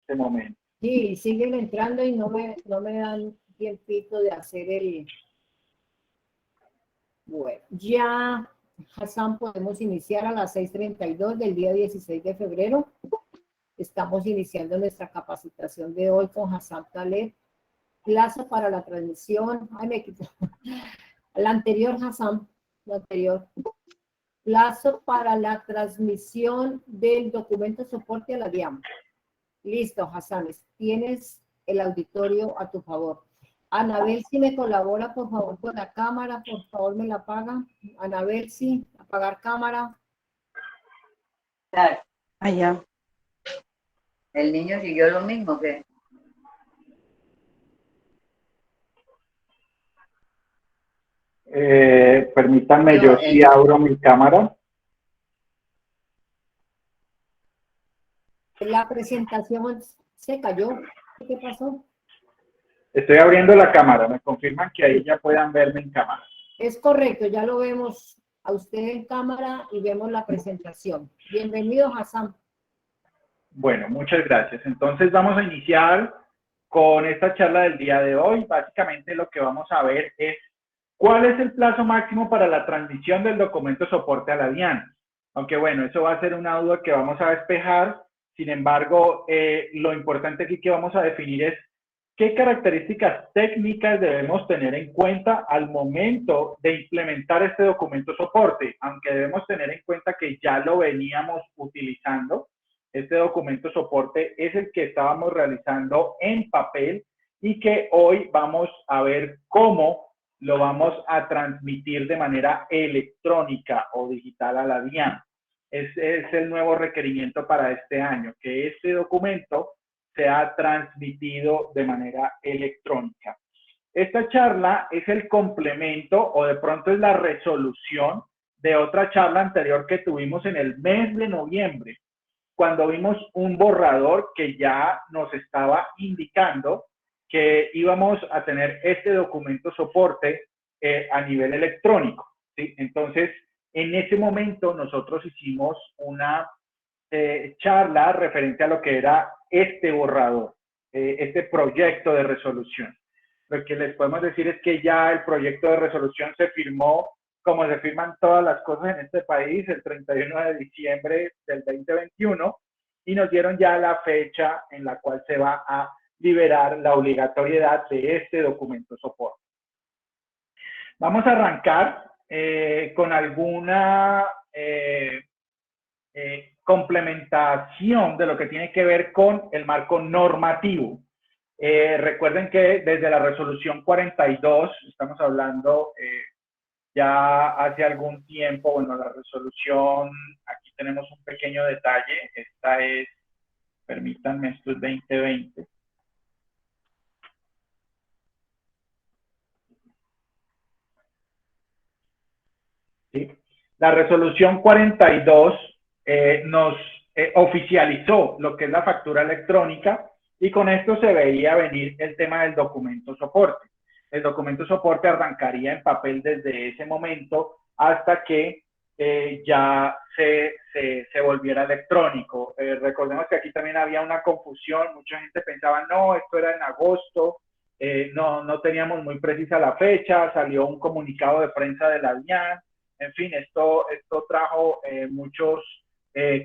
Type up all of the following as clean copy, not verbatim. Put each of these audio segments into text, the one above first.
este momento. Sí, siguen entrando y no me dan tiempito de hacer el... Bueno, ya, Hassan, podemos iniciar a las 6:32 del día 16 de febrero. Estamos iniciando nuestra capacitación de hoy con Hassan Taleb. Plazo para la transmisión. Ay, me quito. La anterior, Hassan, la anterior. Plazo para la transmisión del documento soporte a la DIAN. Listo, Hassan, tienes el auditorio a tu favor. Anabel, si me colabora, por favor, con la cámara, por favor, me la apaga. Anabel, sí, apagar cámara. Allá. ¿El niño siguió lo mismo que? Permítanme, yo sí abro mi cámara. La presentación se cayó. ¿Qué pasó? Estoy abriendo la cámara. Me confirman que ahí ya puedan verme en cámara. Es correcto, ya lo vemos a usted en cámara y vemos la presentación. Bienvenido, Hassan. Bueno, muchas gracias. Entonces vamos a iniciar con esta charla del día de hoy. Básicamente lo que vamos a ver es cuál es el plazo máximo para la transmisión del documento soporte a la DIAN. Aunque bueno, eso va a ser una duda que vamos a despejar. Sin embargo, lo importante aquí que vamos a definir es qué características técnicas debemos tener en cuenta al momento de implementar este documento soporte, aunque debemos tener en cuenta que ya lo veníamos utilizando. Este documento soporte es el que estábamos realizando en papel y que hoy vamos a ver cómo lo vamos a transmitir de manera electrónica o digital a la DIAN. Ese es el nuevo requerimiento para este año, que este documento sea transmitido de manera electrónica. Esta charla es el complemento o de pronto es la resolución de otra charla anterior que tuvimos en el mes de noviembre, cuando vimos un borrador que ya nos estaba indicando que íbamos a tener este documento soporte a nivel electrónico, ¿sí? Entonces, en ese momento nosotros hicimos una charla referente a lo que era este borrador, este proyecto de resolución. Lo que les podemos decir es que ya el proyecto de resolución se firmó, como se firman todas las cosas en este país, el 31 de diciembre del 2021, y nos dieron ya la fecha en la cual se va a liberar la obligatoriedad de este documento soporte. Vamos a arrancar con alguna complementación de lo que tiene que ver con el marco normativo. Recuerden que desde la resolución 42, estamos hablando ya hace algún tiempo, bueno, la resolución, aquí tenemos un pequeño detalle, esta es, permítanme, esto es 2020. ¿Sí? La resolución 42 nos oficializó lo que es la factura electrónica y con esto se veía venir el tema del documento soporte. El documento soporte arrancaría en papel desde ese momento hasta que ya se volviera electrónico. Recordemos que aquí también había una confusión, mucha gente pensaba, no, esto era en agosto, no teníamos muy precisa la fecha, salió un comunicado de prensa de la DIAN, en fin, esto trajo muchos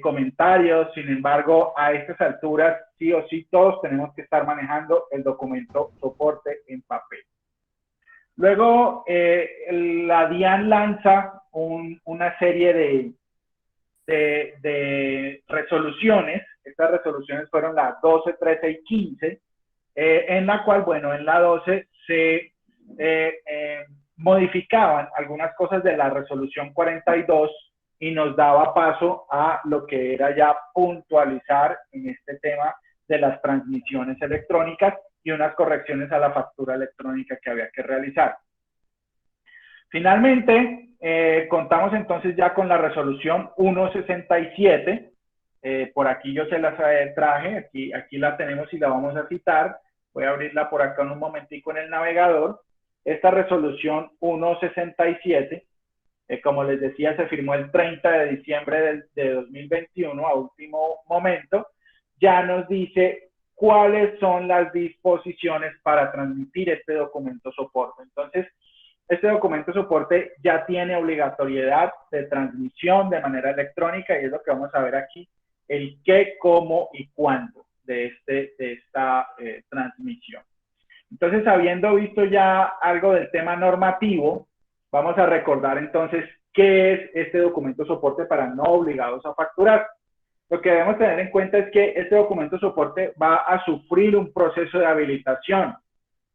comentarios. Sin embargo, a estas alturas, sí o sí, todos tenemos que estar manejando el documento soporte en papel. Luego, la DIAN lanza una serie de resoluciones. Estas resoluciones fueron las 12, 13 y 15, en la cual, bueno, en la 12 se modificaban algunas cosas de la resolución 42 y nos daba paso a lo que era ya puntualizar en este tema de las transmisiones electrónicas y unas correcciones a la factura electrónica que había que realizar. Finalmente, contamos entonces ya con la resolución 167. Por aquí yo se las traje, aquí la tenemos y la vamos a citar. Voy a abrirla por acá en un momentico en el navegador. Esta resolución 167, como les decía, se firmó el 30 de diciembre de 2021 a último momento. Ya nos dice cuáles son las disposiciones para transmitir este documento soporte. Entonces, este documento soporte ya tiene obligatoriedad de transmisión de manera electrónica y es lo que vamos a ver aquí, el qué, cómo y cuándo de esta transmisión. Entonces, habiendo visto ya algo del tema normativo, vamos a recordar entonces qué es este documento soporte para no obligados a facturar. Lo que debemos tener en cuenta es que este documento soporte va a sufrir un proceso de habilitación,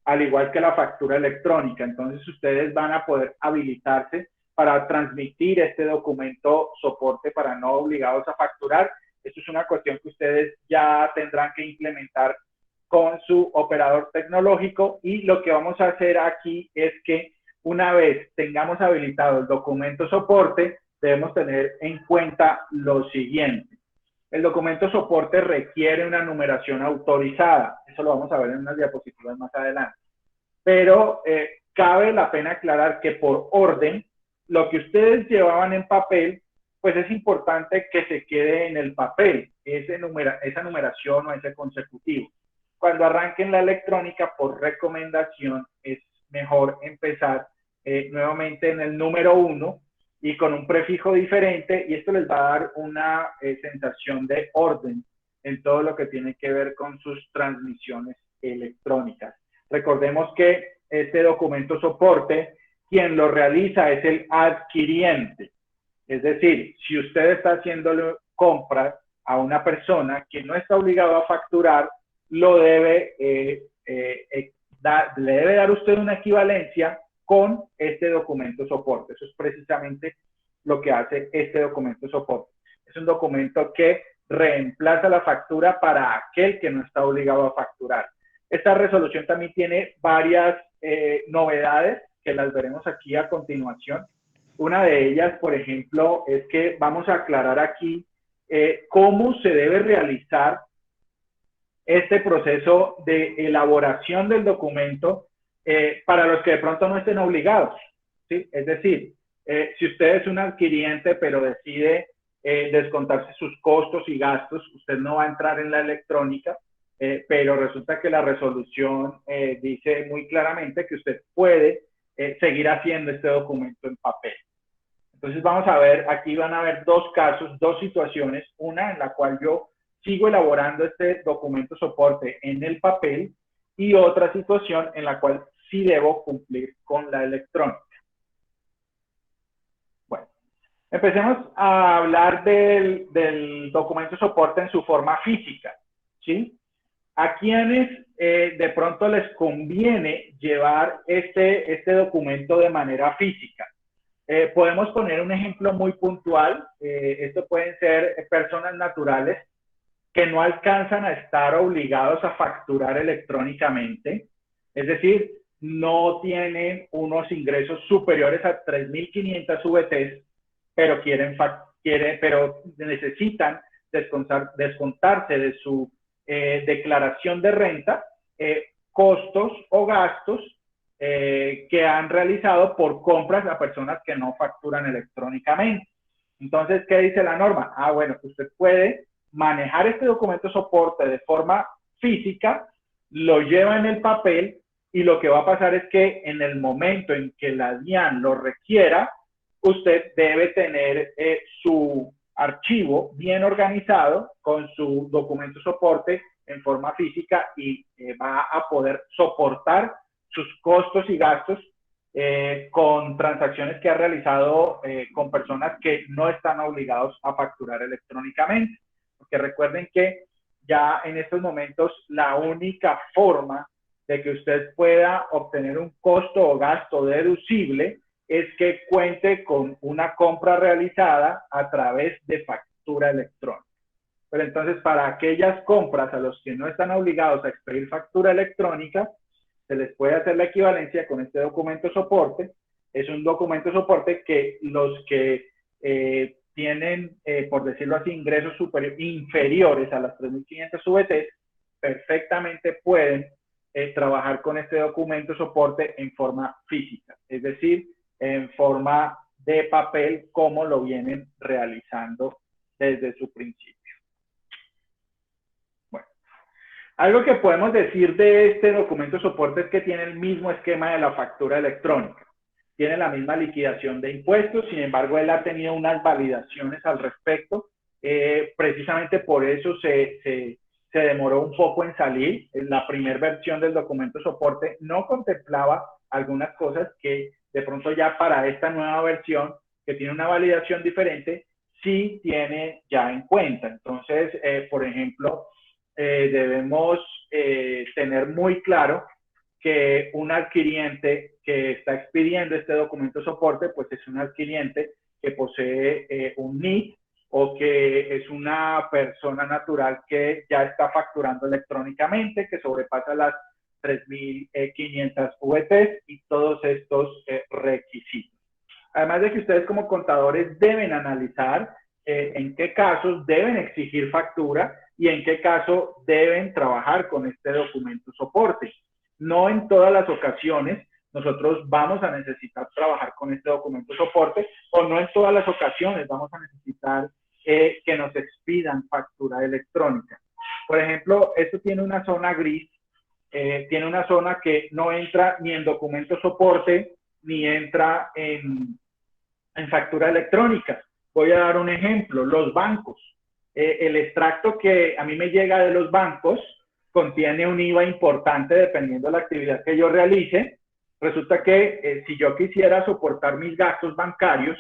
al igual que la factura electrónica. Entonces, ustedes van a poder habilitarse para transmitir este documento soporte para no obligados a facturar. Esto es una cuestión que ustedes ya tendrán que implementar con su operador tecnológico, y lo que vamos a hacer aquí es que una vez tengamos habilitado el documento soporte, debemos tener en cuenta lo siguiente. El documento soporte requiere una numeración autorizada. Eso lo vamos a ver en unas diapositivas más adelante. Pero cabe la pena aclarar que por orden, lo que ustedes llevaban en papel, pues es importante que se quede en el papel, esa numeración o ese consecutivo. Cuando arranquen la electrónica, por recomendación, es mejor empezar nuevamente en el número 1 y con un prefijo diferente, y esto les va a dar una sensación de orden en todo lo que tiene que ver con sus transmisiones electrónicas. Recordemos que este documento soporte, quien lo realiza es el adquiriente. Es decir, si usted está haciéndole compras a una persona que no está obligado a facturar, le debe dar usted una equivalencia con este documento soporte. Eso es precisamente lo que hace este documento soporte. Es un documento que reemplaza la factura para aquel que no está obligado a facturar. Esta resolución también tiene varias novedades que las veremos aquí a continuación. Una de ellas, por ejemplo, es que vamos a aclarar aquí cómo se debe realizar este proceso de elaboración del documento para los que de pronto no estén obligados, ¿sí? Es decir, si usted es un adquiriente pero decide descontarse sus costos y gastos, usted no va a entrar en la electrónica, pero resulta que la resolución dice muy claramente que usted puede seguir haciendo este documento en papel. Entonces vamos a ver, aquí van a ver dos casos, dos situaciones, una en la cual yo sigo elaborando este documento soporte en el papel y otra situación en la cual sí debo cumplir con la electrónica. Bueno, empecemos a hablar del documento soporte en su forma física, ¿sí? A quienes de pronto les conviene llevar este documento de manera física. Podemos poner un ejemplo muy puntual. Esto pueden ser personas naturales que no alcanzan a estar obligados a facturar electrónicamente, es decir, no tienen unos ingresos superiores a 3.500 VTs, pero necesitan descontarse de su declaración de renta costos o gastos que han realizado por compras a personas que no facturan electrónicamente. Entonces, ¿qué dice la norma? Bueno, usted puede manejar este documento soporte de forma física, lo lleva en el papel y lo que va a pasar es que en el momento en que la DIAN lo requiera, usted debe tener su archivo bien organizado con su documento soporte en forma física y va a poder soportar sus costos y gastos con transacciones que ha realizado con personas que no están obligados a facturar electrónicamente. Porque recuerden que ya en estos momentos la única forma de que usted pueda obtener un costo o gasto deducible es que cuente con una compra realizada a través de factura electrónica. Pero entonces, para aquellas compras a los que no están obligados a expedir factura electrónica, se les puede hacer la equivalencia con este documento soporte. Es un documento soporte que los que tienen, por decirlo así, ingresos inferiores a las 3.500 VTs, perfectamente pueden trabajar con este documento soporte en forma física, es decir, en forma de papel, como lo vienen realizando desde su principio. Bueno, Algo que podemos decir de este documento soporte es que tiene el mismo esquema de la factura electrónica. Tiene la misma liquidación de impuestos, sin embargo, él ha tenido unas validaciones al respecto. Precisamente por eso se demoró un poco en salir. La primera versión del documento soporte no contemplaba algunas cosas que de pronto ya para esta nueva versión, que tiene una validación diferente, sí tiene ya en cuenta. Entonces, por ejemplo, debemos tener muy claro que un adquiriente que está expidiendo este documento soporte, pues es un adquiriente que posee un NIT o que es una persona natural que ya está facturando electrónicamente, que sobrepasa las 3.500 VTs y todos estos requisitos. Además de que ustedes como contadores deben analizar en qué casos deben exigir factura y en qué caso deben trabajar con este documento soporte. No en todas las ocasiones nosotros vamos a necesitar trabajar con este documento soporte o no en todas las ocasiones vamos a necesitar que nos expidan factura electrónica. Por ejemplo, esto tiene una zona gris, tiene una zona que no entra ni en documento soporte ni entra en factura electrónica. Voy a dar un ejemplo, los bancos. El extracto que a mí me llega de los bancos contiene un IVA importante dependiendo de la actividad que yo realice. Resulta que si yo quisiera soportar mis gastos bancarios,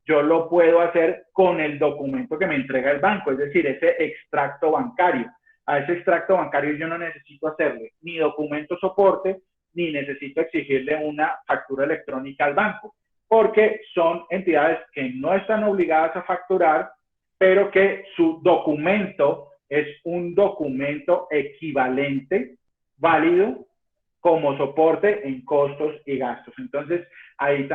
yo lo puedo hacer con el documento que me entrega el banco, es decir, ese extracto bancario. A ese extracto bancario yo no necesito hacerle ni documento soporte, ni necesito exigirle una factura electrónica al banco, porque son entidades que no están obligadas a facturar, pero que su documento es un documento equivalente, válido, como soporte en costos y gastos. Entonces, ahí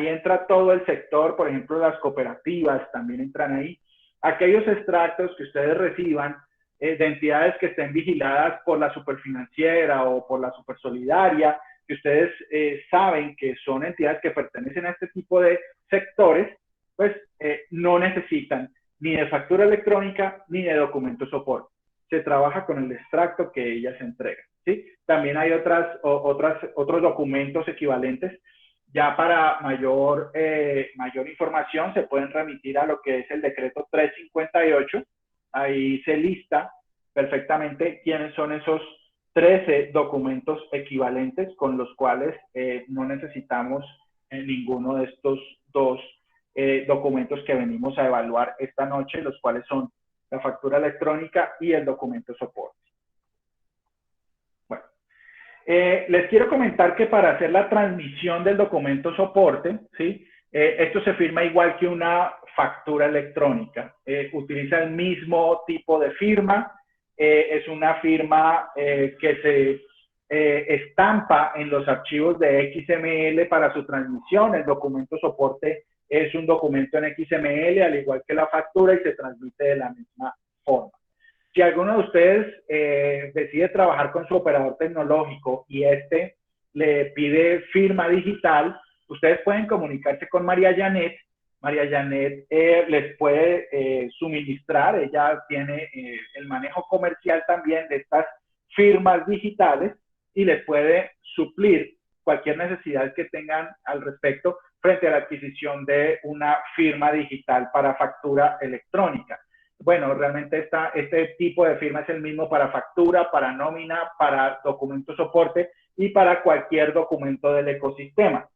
entra todo el sector, por ejemplo, las cooperativas también entran ahí. Aquellos extractos que ustedes reciban de entidades que estén vigiladas por la Superfinanciera o por la Supersolidaria, que ustedes saben que son entidades que pertenecen a este tipo de sectores, pues no necesitan ni de factura electrónica ni de documento soporte. Se trabaja con el extracto que ellas entregan, ¿sí? También hay otros documentos equivalentes. Ya para mayor información se pueden remitir a lo que es el decreto 358. Ahí se lista perfectamente quiénes son esos 13 documentos equivalentes con los cuales no necesitamos ninguno de estos dos documentos que venimos a evaluar esta noche, los cuales son la factura electrónica y el documento soporte. Bueno, les quiero comentar que para hacer la transmisión del documento soporte, ¿sí? Esto se firma igual que una factura electrónica. Utiliza el mismo tipo de firma. Es una firma que se estampa en los archivos de XML para su transmisión. El documento soporte es un documento en XML, al igual que la factura, y se transmite de la misma forma. Si alguno de ustedes decide trabajar con su operador tecnológico y este le pide firma digital, ustedes pueden comunicarse con María Janet. María Janet les puede suministrar, ella tiene el manejo comercial también de estas firmas digitales y les puede suplir cualquier necesidad que tengan al respecto frente a la adquisición de una firma digital para factura electrónica. Bueno, realmente este tipo de firma es el mismo para factura, para nómina, para documento soporte y para cualquier documento del ecosistema.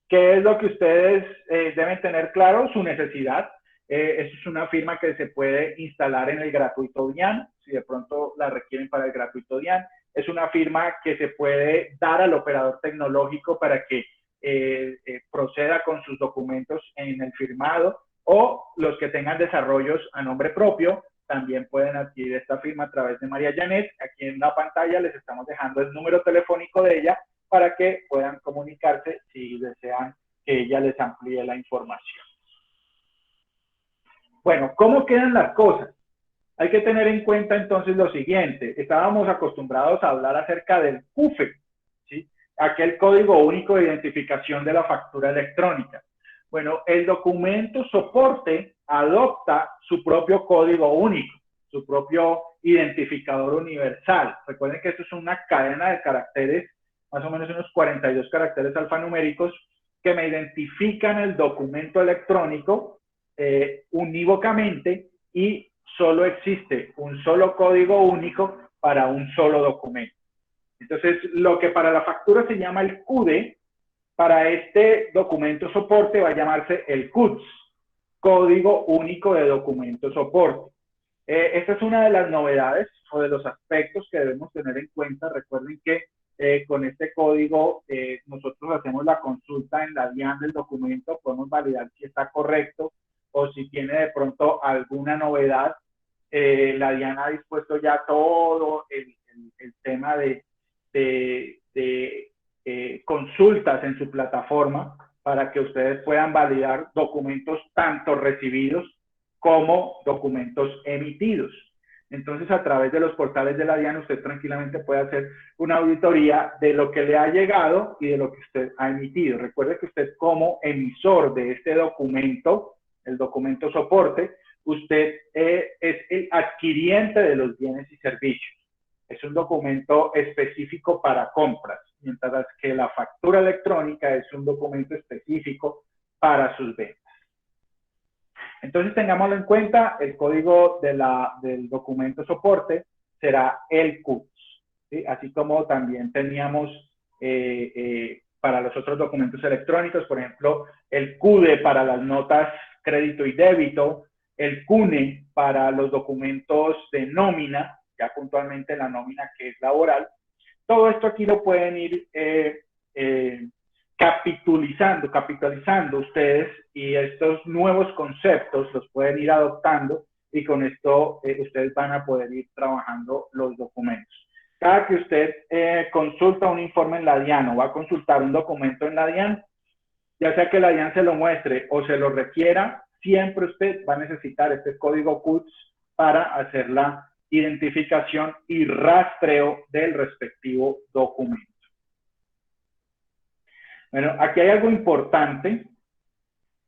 ¿Qué es lo que ustedes deben tener claro? Su necesidad. Es una firma que se puede instalar en el gratuito DIAN, si de pronto la requieren para el gratuito DIAN. Es una firma que se puede dar al operador tecnológico para que proceda con sus documentos en el firmado, o los que tengan desarrollos a nombre propio también pueden adquirir esta firma a través de María Janet. Aquí en la pantalla les estamos dejando el número telefónico de ella para que puedan comunicarse si desean que ella les amplíe la información. Bueno, ¿cómo quedan las cosas? Hay que tener en cuenta entonces lo siguiente. Estábamos acostumbrados a hablar acerca del CUFE, ¿sí? Aquel código único de identificación de la factura electrónica. Bueno, el documento soporte adopta su propio código único. su propio identificador universal. Recuerden que esto es una cadena de caracteres, más o menos unos 42 caracteres alfanuméricos, que me identifican el documento electrónico unívocamente, y solo existe un solo código único para un solo documento. Entonces, lo que para la factura se llama el CUDE, para este documento soporte va a llamarse el CUDS, Código Único de Documento Soporte. Esta es una de las novedades o de los aspectos que debemos tener en cuenta. Recuerden que con este código nosotros hacemos la consulta en la DIAN del documento, podemos validar si está correcto o si tiene de pronto alguna novedad. La DIAN ha dispuesto ya todo el tema de consultas en su plataforma para que ustedes puedan validar documentos tanto recibidos como documentos emitidos. Entonces, a través de los portales de la DIAN, usted tranquilamente puede hacer una auditoría de lo que le ha llegado y de lo que usted ha emitido. Recuerde que usted, como emisor de este documento, el documento soporte, usted es el adquiriente de los bienes y servicios. Es un documento específico para compras, mientras que la factura electrónica es un documento específico para sus ventas. Entonces, tengámoslo en cuenta, el código del documento soporte será el CUDS, ¿sí? Así como también teníamos para los otros documentos electrónicos, por ejemplo, el CUDE para las notas crédito y débito, el CUNE para los documentos de nómina, ya puntualmente la nómina que es laboral. Todo esto aquí lo pueden ir capitalizando ustedes, y estos nuevos conceptos los pueden ir adoptando, y con esto ustedes van a poder ir trabajando los documentos. Cada que usted consulta un informe en la DIAN o va a consultar un documento en la DIAN, ya sea que la DIAN se lo muestre o se lo requiera, siempre usted va a necesitar este código CUDS para hacer la identificación y rastreo del respectivo documento. Bueno, aquí hay algo importante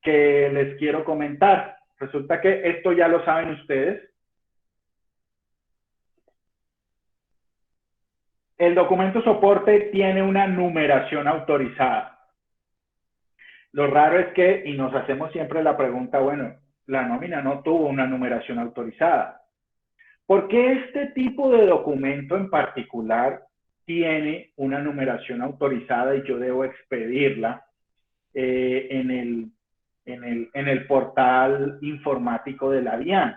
que les quiero comentar. Resulta que esto ya lo saben ustedes. El documento soporte tiene una numeración autorizada. Lo raro es que, y nos hacemos siempre la pregunta, bueno, la nómina no tuvo una numeración autorizada. ¿Por qué este tipo de documento en particular tiene una numeración autorizada y yo debo expedirla en el portal informático de la DIAN?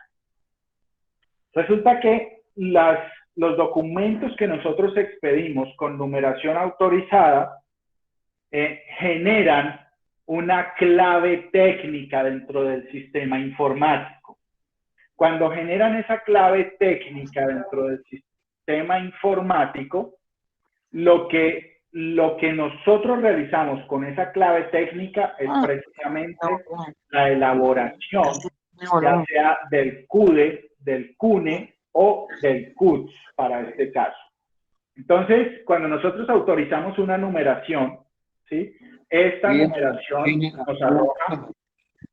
Resulta que los documentos que nosotros expedimos con numeración autorizada generan una clave técnica dentro del sistema informático. Cuando generan esa clave técnica dentro del sistema informático, lo que nosotros realizamos con esa clave técnica es precisamente la elaboración, ya sea del CUDE, del CUNE o del CUDS para este caso. Entonces, cuando nosotros autorizamos una numeración, ¿sí? Esta numeración nos arroja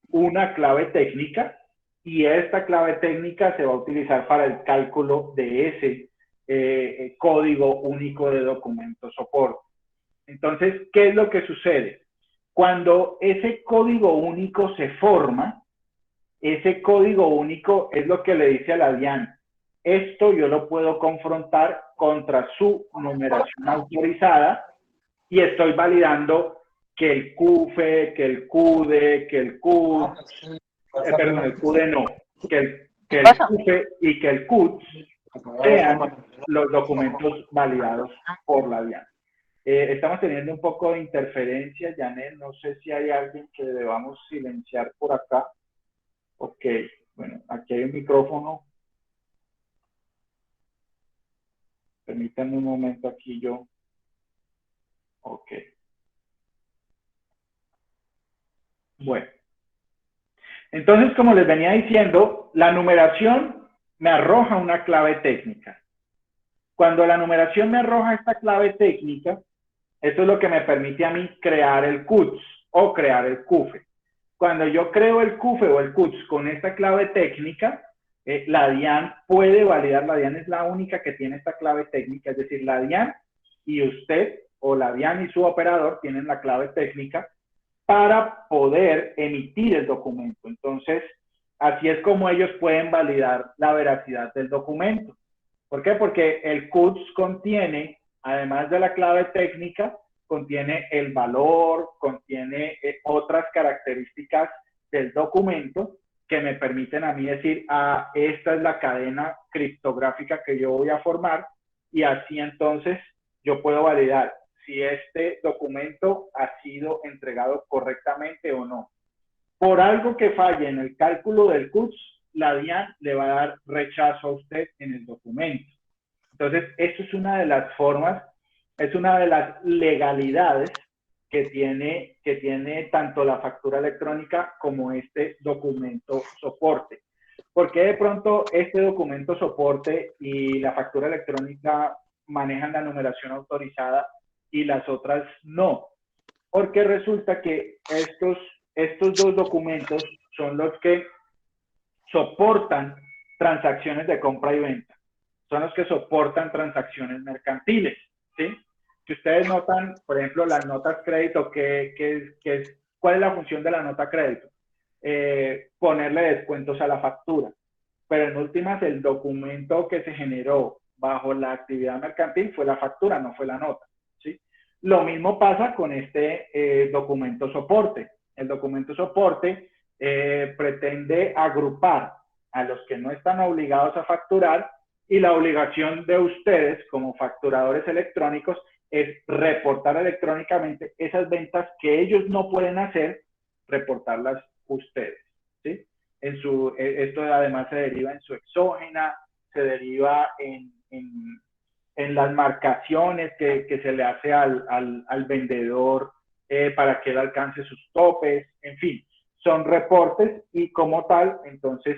una clave técnica, y esta clave técnica se va a utilizar para el cálculo de ese código único de documento soporte. Entonces, ¿qué es lo que sucede? Cuando ese código único se forma, ese código único es lo que le dice a la DIAN: esto yo lo puedo confrontar contra su numeración autorizada, y estoy validando que el CUFE, que el CUDE, que el CUDS, perdón, el CUDE no, que el CUFE y que el CUDS sean los documentos validados por la DIAN. Estamos teniendo un poco de interferencia, Janet, no sé si hay alguien que debamos silenciar por acá. Ok, bueno, aquí hay un micrófono. Permítanme un momento aquí yo. Ok. Bueno. Entonces, como les venía diciendo, la numeración me arroja una clave técnica. Cuando la numeración me arroja esta clave técnica, esto es lo que me permite a mí crear el CUDS o crear el CUFE. Cuando yo creo el CUFE o el CUDS con esta clave técnica, la DIAN puede validar, la DIAN es la única que tiene esta clave técnica, es decir, la DIAN y usted, o la DIAN y su operador tienen la clave técnica para poder emitir el documento. Entonces, así es como ellos pueden validar la veracidad del documento. ¿Por qué? Porque el CUTS contiene, además de la clave técnica, contiene el valor, contiene otras características del documento que me permiten a mí decir, ah, esta es la cadena criptográfica que yo voy a formar, y así entonces yo puedo validar si este documento ha sido entregado correctamente o no. Por algo que falle en el cálculo del CUTS, la DIAN le va a dar rechazo a usted en el documento. Entonces, eso es una de las formas, es una de las legalidades que tiene tanto la factura electrónica como este documento soporte. ¿Por qué de pronto este documento soporte y la factura electrónica manejan la numeración autorizada y las otras no? Porque resulta que estos dos documentos son los que soportan transacciones de compra y venta. Son los que soportan transacciones mercantiles, ¿sí? Si ustedes notan, por ejemplo, las notas crédito, ¿cuál es la función de la nota crédito? Ponerle descuentos a la factura. Pero en últimas, el documento que se generó bajo la actividad mercantil fue la factura, no fue la nota, ¿sí? Lo mismo pasa con este documento soporte. El documento soporte pretende agrupar a los que no están obligados a facturar, y la obligación de ustedes como facturadores electrónicos es reportar electrónicamente esas ventas que ellos no pueden hacer, reportarlas ustedes, ¿sí? Esto además se deriva en su exógena, se deriva en las marcaciones que se le hace al vendedor para que él alcance sus topes, en fin, son reportes, y como tal, entonces,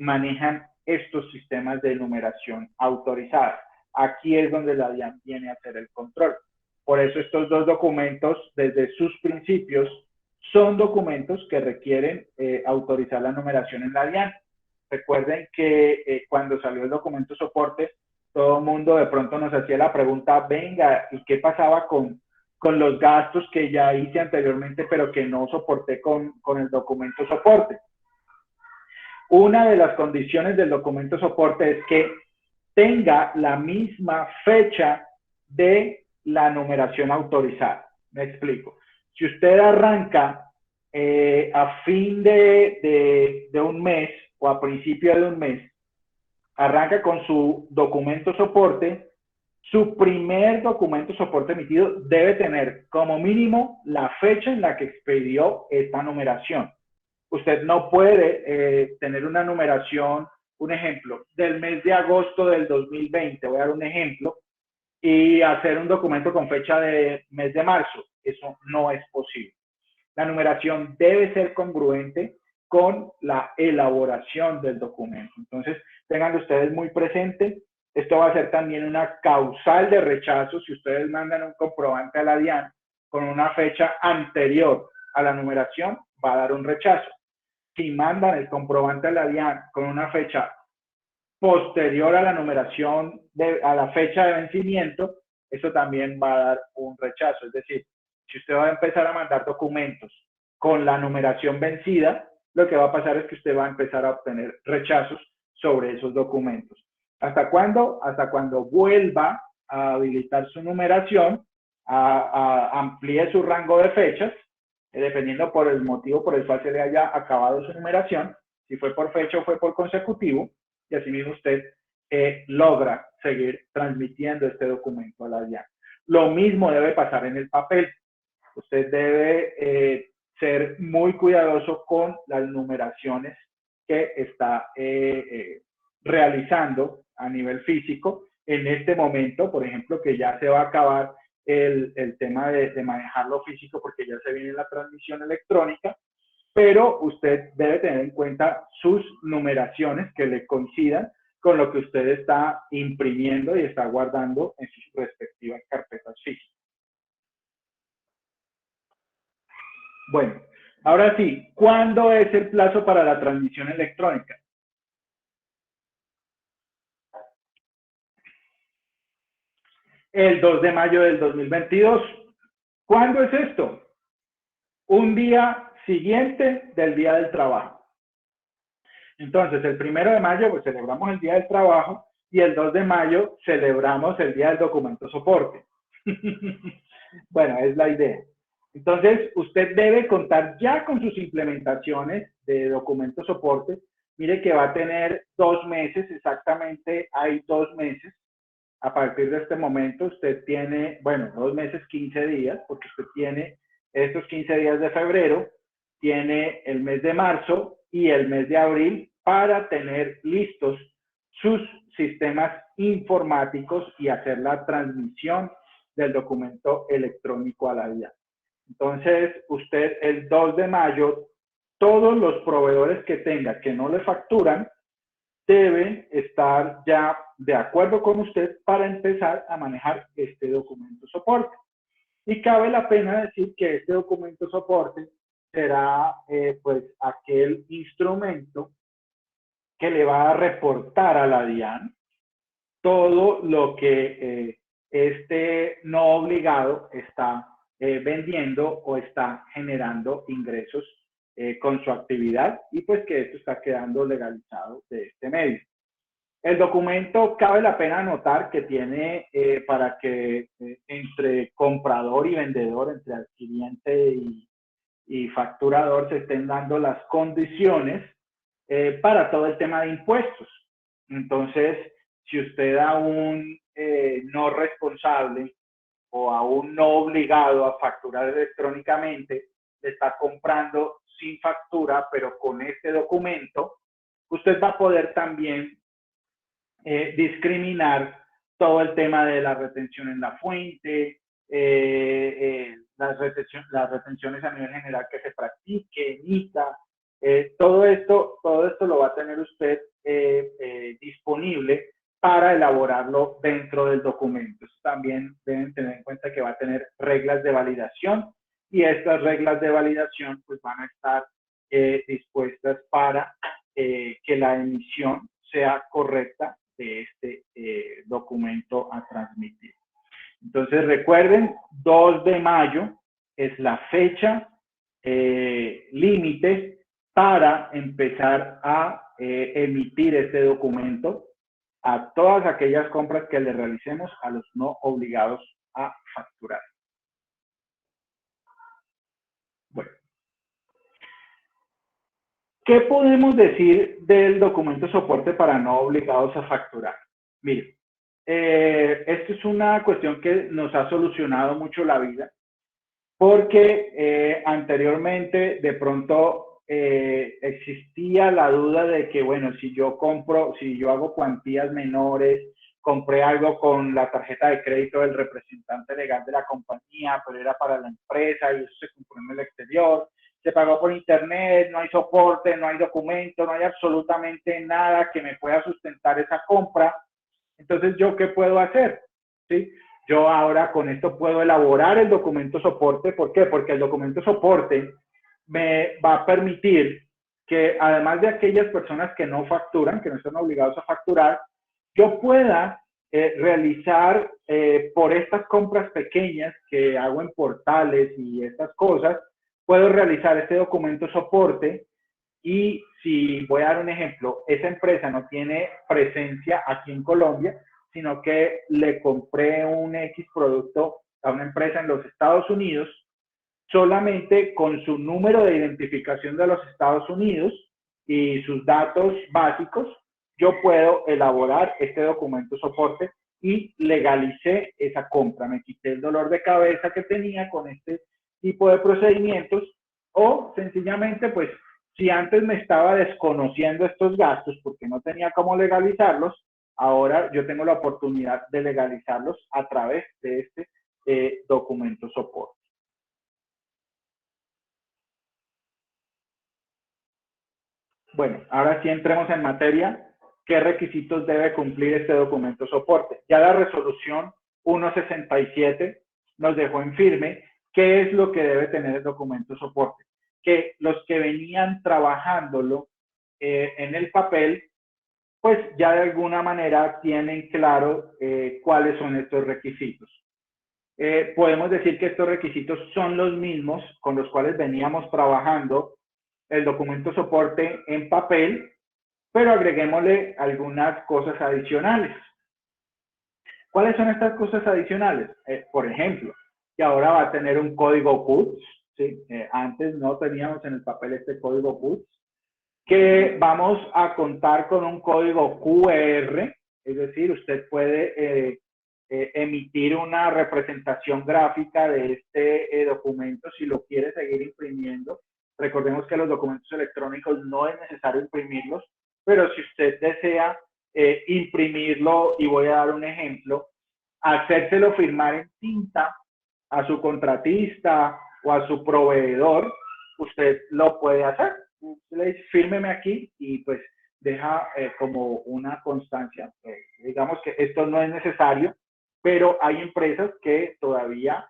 manejan estos sistemas de numeración autorizadas. Aquí es donde la DIAN viene a hacer el control. Por eso estos dos documentos, desde sus principios, son documentos que requieren autorizar la numeración en la DIAN. Recuerden que cuando salió el documento soporte, todo el mundo de pronto nos hacía la pregunta, venga, ¿y qué pasaba con los gastos que ya hice anteriormente, pero que no soporté con el documento soporte? Una de las condiciones del documento soporte es que tenga la misma fecha de la numeración autorizada. Me explico. Si usted arranca a fin de un mes o a principio de un mes, arranca con su documento soporte, su primer documento soporte emitido debe tener como mínimo la fecha en la que expedió esta numeración. Usted no puede tener una numeración, un ejemplo, del mes de agosto del 2020, voy a dar un ejemplo, y hacer un documento con fecha de mes de marzo. Eso no es posible. La numeración debe ser congruente con la elaboración del documento. Entonces, tengan ustedes muy presente, esto va a ser también una causal de rechazo si ustedes mandan un comprobante a la DIAN con una fecha anterior a la numeración, va a dar un rechazo. Si mandan el comprobante a la DIAN con una fecha posterior a la numeración, a la fecha de vencimiento, eso también va a dar un rechazo. Es decir, si usted va a empezar a mandar documentos con la numeración vencida, lo que va a pasar es que usted va a empezar a obtener rechazos sobre esos documentos. ¿Hasta cuándo? Hasta cuando vuelva a habilitar su numeración, amplíe su rango de fechas, dependiendo por el motivo por el cual se le haya acabado su numeración, si fue por fecha o fue por consecutivo, y así mismo usted logra seguir transmitiendo este documento a la DIAN. Lo mismo debe pasar en el papel. Usted debe ser muy cuidadoso con las numeraciones que está realizando a nivel físico. En este momento, por ejemplo, que ya se va a acabar el tema de manejar lo físico porque ya se viene la transmisión electrónica, pero usted debe tener en cuenta sus numeraciones que le coincidan con lo que usted está imprimiendo y está guardando en sus respectivas carpetas físicas. Bueno, ahora sí, ¿cuándo es el plazo para la transmisión electrónica? El 2 de mayo del 2022. ¿Cuándo es esto? Un día siguiente del Día del Trabajo. Entonces, el 1 de mayo pues celebramos el Día del Trabajo y el 2 de mayo celebramos el Día del Documento Soporte. Bueno, es la idea. Entonces, usted debe contar ya con sus implementaciones de documento soporte. Mire que va a tener 2 meses, exactamente hay 2 meses. A partir de este momento usted tiene, bueno, 2 meses, 15 días, porque usted tiene estos 15 días de febrero, tiene el mes de marzo y el mes de abril para tener listos sus sistemas informáticos y hacer la transmisión del documento electrónico a la DIAN. Entonces, usted el 2 de mayo, todos los proveedores que tenga que no le facturan, deben estar ya de acuerdo con usted para empezar a manejar este documento soporte. Y cabe la pena decir que este documento soporte será pues aquel instrumento que le va a reportar a la DIAN todo lo que este no obligado está vendiendo o está generando ingresos con su actividad y pues que esto está quedando legalizado de este medio. El documento cabe la pena notar que tiene para que entre comprador y vendedor, entre adquiriente y facturador se estén dando las condiciones para todo el tema de impuestos. Entonces, si usted a un no responsable o a un no obligado a facturar electrónicamente le está comprando sin factura, pero con este documento, usted va a poder también discriminar todo el tema de la retención en la fuente, las retenciones a nivel general que se practique, emita, todo esto lo va a tener usted disponible para elaborarlo dentro del documento. También deben tener en cuenta que va a tener reglas de validación y estas reglas de validación pues van a estar dispuestas para que la emisión sea correcta de este documento a transmitir. Entonces recuerden, 2 de mayo es la fecha límite para empezar a emitir este documento a todas aquellas compras que le realicemos a los no obligados a facturar. Bueno. ¿Qué podemos decir del documento soporte para no obligados a facturar? Mire, esto es una cuestión que nos ha solucionado mucho la vida, porque anteriormente de pronto existía la duda de que, bueno, si yo hago cuantías menores, compré algo con la tarjeta de crédito del representante legal de la compañía, pero era para la empresa y eso se compró en el exterior, se pagó por internet, no hay soporte, no hay documento, no hay absolutamente nada que me pueda sustentar esa compra. Entonces, ¿yo qué puedo hacer? ¿Sí? Yo ahora con esto puedo elaborar el documento soporte. ¿Por qué? Porque el documento soporte me va a permitir que, además de aquellas personas que no facturan, que no están obligados a facturar, yo pueda realizar por estas compras pequeñas que hago en portales y estas cosas, puedo realizar este documento soporte y si voy a dar un ejemplo, esa empresa no tiene presencia aquí en Colombia, sino que le compré un X producto a una empresa en los Estados Unidos, solamente con su número de identificación de los Estados Unidos y sus datos básicos, yo puedo elaborar este documento soporte y legalicé esa compra. Me quité el dolor de cabeza que tenía con este tipo de procedimientos o sencillamente, pues, si antes me estaba desconociendo estos gastos porque no tenía cómo legalizarlos, ahora yo tengo la oportunidad de legalizarlos a través de este documento soporte. Bueno, ahora sí entremos en materia. ¿Qué requisitos debe cumplir este documento soporte? Ya la resolución 167 nos dejó en firme qué es lo que debe tener el documento soporte. Que los que venían trabajándolo en el papel pues ya de alguna manera tienen claro cuáles son estos requisitos. Podemos decir que estos requisitos son los mismos con los cuales veníamos trabajando el documento soporte en papel, pero agreguémosle algunas cosas adicionales. ¿Cuáles son estas cosas adicionales? Por ejemplo, que ahora va a tener un código PUTS, ¿sí? Antes no teníamos en el papel este código PUTS, que vamos a contar con un código QR, es decir, usted puede emitir una representación gráfica de este documento si lo quiere seguir imprimiendo. Recordemos que los documentos electrónicos no es necesario imprimirlos, pero si usted desea imprimirlo, y voy a dar un ejemplo, hacérselo firmar en tinta a su contratista o a su proveedor, usted lo puede hacer. Usted le dice, fírmeme aquí y pues deja como una constancia. Digamos que esto no es necesario, pero hay empresas que todavía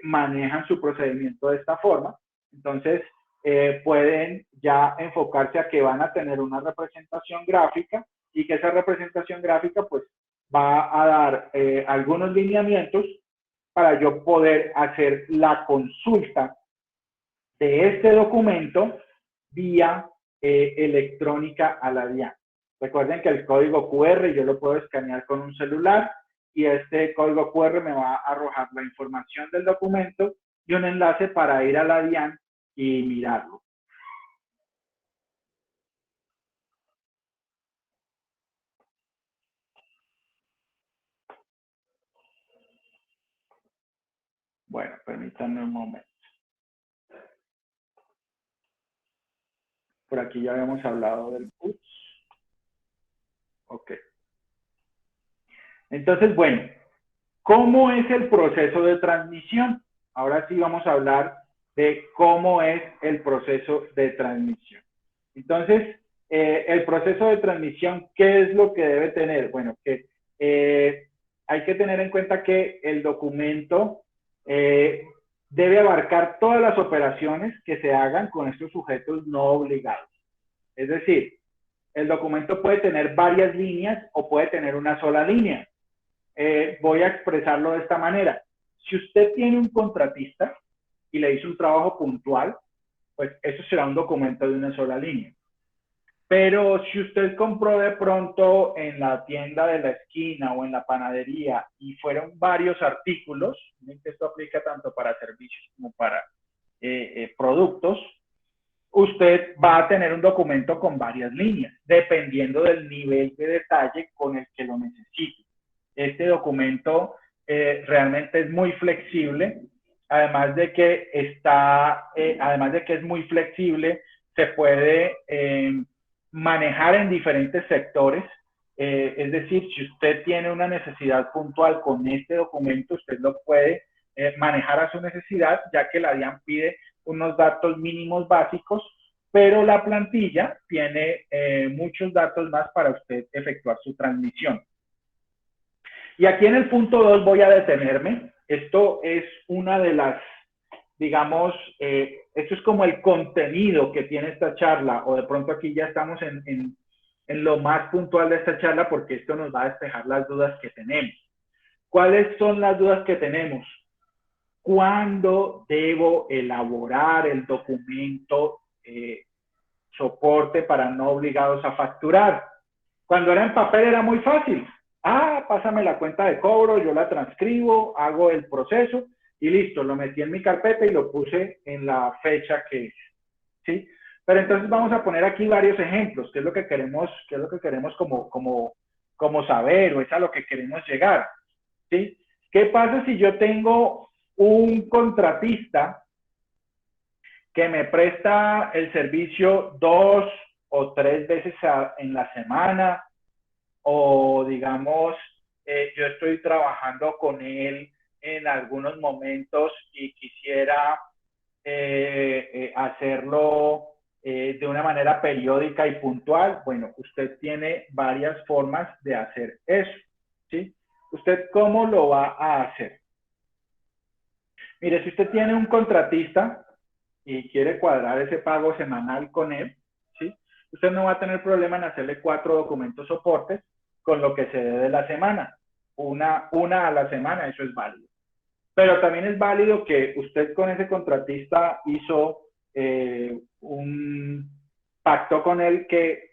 manejan su procedimiento de esta forma. Entonces, pueden ya enfocarse a que van a tener una representación gráfica y que esa representación gráfica pues va a dar algunos lineamientos para yo poder hacer la consulta de este documento vía electrónica a la DIAN. Recuerden que el código QR yo lo puedo escanear con un celular y este código QR me va a arrojar la información del documento y un enlace para ir a la DIAN y mirarlo. Bueno, permítanme un momento. Por aquí ya habíamos hablado del PUTS. Ok. Entonces, bueno, ¿cómo es el proceso de transmisión? Ahora sí vamos a hablar de cómo es el proceso de transmisión. Entonces, el proceso de transmisión, ¿qué es lo que debe tener? Bueno, que hay que tener en cuenta que el documento debe abarcar todas las operaciones que se hagan con estos sujetos no obligados. Es decir, el documento puede tener varias líneas o puede tener una sola línea. Voy a expresarlo de esta manera. Si usted tiene un contratista y le hizo un trabajo puntual, pues eso será un documento de una sola línea. Pero si usted compró de pronto en la tienda de la esquina o en la panadería y fueron varios artículos, esto aplica tanto para servicios como para productos, usted va a tener un documento con varias líneas, dependiendo del nivel de detalle con el que lo necesite. Este documento realmente es muy flexible, además de que es muy flexible, se puede manejar en diferentes sectores. Es decir, si usted tiene una necesidad puntual con este documento, usted lo puede manejar a su necesidad, ya que la DIAN pide unos datos mínimos básicos, pero la plantilla tiene muchos datos más para usted efectuar su transmisión. Y aquí en el punto 2 voy a detenerme. Esto es una de las, digamos, esto es como el contenido que tiene esta charla, o de pronto aquí ya estamos en lo más puntual de esta charla, porque esto nos va a despejar las dudas que tenemos. ¿Cuáles son las dudas que tenemos? ¿Cuándo debo elaborar el documento soporte para no obligados a facturar? Cuando era en papel era muy fácil. Pásame la cuenta de cobro, yo la transcribo, hago el proceso y listo, lo metí en mi carpeta y lo puse en la fecha que es, ¿sí? Pero entonces vamos a poner aquí varios ejemplos, qué es lo que queremos como saber, o es a lo que queremos llegar, ¿sí? ¿Qué pasa si yo tengo un contratista que me presta el servicio 2 o 3 veces en la semana, o digamos, yo estoy trabajando con él en algunos momentos y quisiera hacerlo de una manera periódica y puntual? Bueno, usted tiene varias formas de hacer eso, ¿sí? ¿Usted cómo lo va a hacer? Mire, si usted tiene un contratista y quiere cuadrar ese pago semanal con él, ¿sí? usted no va a tener problema en hacerle 4 documentos soportes con lo que se dé de la semana. Una a la semana, eso es válido. Pero también es válido que usted con ese contratista hizo un pacto con él que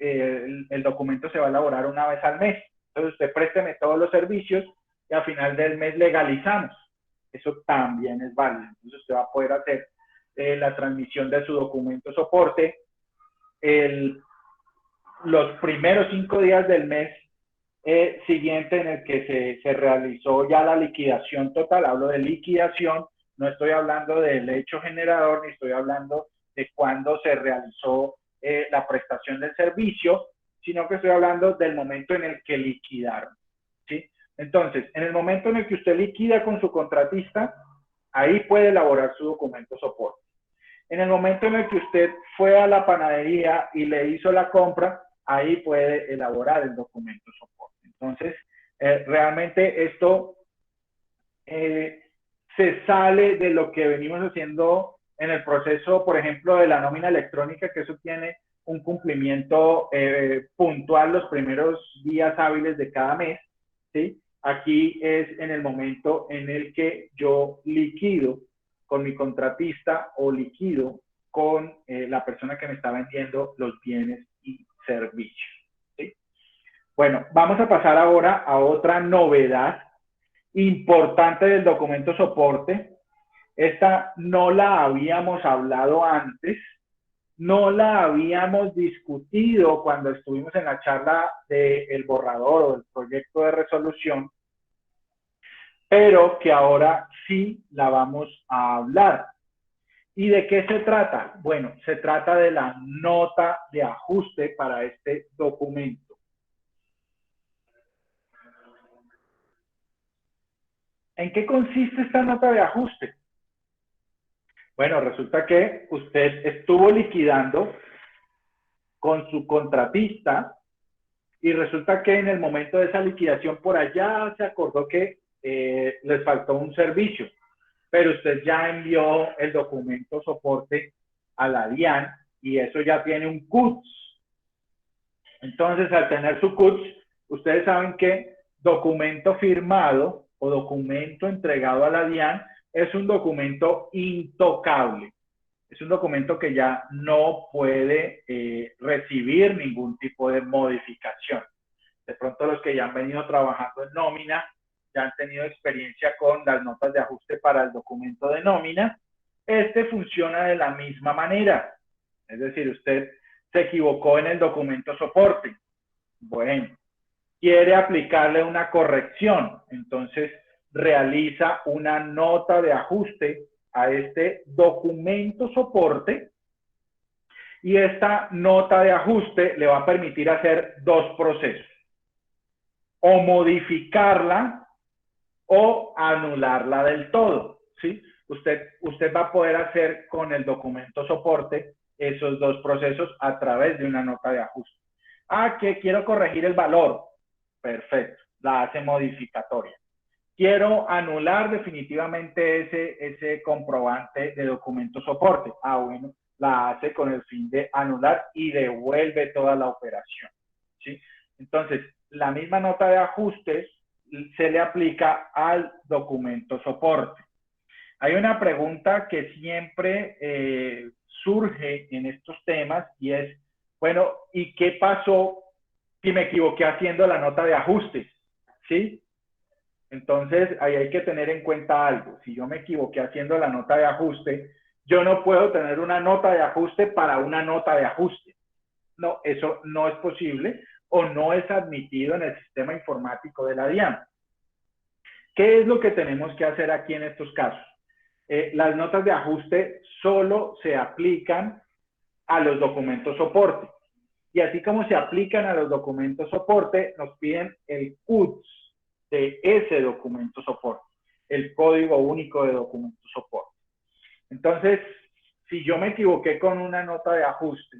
el documento se va a elaborar una vez al mes. Entonces usted présteme todos los servicios y al final del mes legalizamos. Eso también es válido. Entonces usted va a poder hacer la transmisión de su documento soporte los primeros 5 días del mes siguiente en el que se realizó ya la liquidación total. Hablo de liquidación, no estoy hablando del hecho generador, ni estoy hablando de cuándo se realizó la prestación del servicio, sino que estoy hablando del momento en el que liquidaron, ¿sí? Entonces, en el momento en el que usted liquida con su contratista, ahí puede elaborar su documento soporte. En el momento en el que usted fue a la panadería y le hizo la compra, ahí puede elaborar el documento soporte. Entonces, realmente esto se sale de lo que venimos haciendo en el proceso, por ejemplo, de la nómina electrónica, que eso tiene un cumplimiento puntual los primeros días hábiles de cada mes, ¿sí? Aquí es en el momento en el que yo liquido con mi contratista o liquido con la persona que me está vendiendo los bienes y servicios, ¿sí? Bueno, vamos a pasar ahora a otra novedad importante del documento soporte. Esta no la habíamos hablado antes, no la habíamos discutido cuando estuvimos en la charla del borrador o del proyecto de resolución, pero que ahora sí la vamos a hablar. ¿Y de qué se trata? Bueno, se trata de la nota de ajuste para este documento. ¿En qué consiste esta nota de ajuste? Bueno, resulta que usted estuvo liquidando con su contratista y resulta que en el momento de esa liquidación por allá se acordó que les faltó un servicio, pero usted ya envió el documento soporte a la DIAN y eso ya tiene un CUTS. Entonces, al tener su CUTS, ustedes saben que documento firmado o documento entregado a la DIAN es un documento intocable. Es un documento que ya no puede recibir ningún tipo de modificación. De pronto los que ya han venido trabajando en nómina ya han tenido experiencia con las notas de ajuste para el documento de nómina. Este funciona de la misma manera. Es decir, usted se equivocó en el documento soporte. Bueno, quiere aplicarle una corrección. Entonces, realiza una nota de ajuste a este documento soporte y esta nota de ajuste le va a permitir hacer 2 procesos. O modificarla o anularla del todo, ¿sí? Usted va a poder hacer con el documento soporte esos 2 procesos a través de una nota de ajuste. Ah, que quiero corregir el valor. Perfecto, la hace modificatoria. Quiero anular definitivamente ese comprobante de documento soporte. Ah, bueno, la hace con el fin de anular y devuelve toda la operación, ¿sí? Entonces, la misma nota de ajustes se le aplica al documento soporte. Hay una pregunta que siempre surge en estos temas y es, bueno, ¿y qué pasó si me equivoqué haciendo la nota de ajustes? ¿Sí? Entonces, ahí hay que tener en cuenta algo. Si yo me equivoqué haciendo la nota de ajuste, yo no puedo tener una nota de ajuste para una nota de ajuste. No, eso no es posible o no es admitido en el sistema informático de la DIAN. ¿Qué es lo que tenemos que hacer aquí en estos casos? Las notas de ajuste solo se aplican a los documentos soporte. Y así como se aplican a los documentos soporte, nos piden el CUTS de ese documento soporte, el código único de documento soporte. Entonces, si yo me equivoqué con una nota de ajuste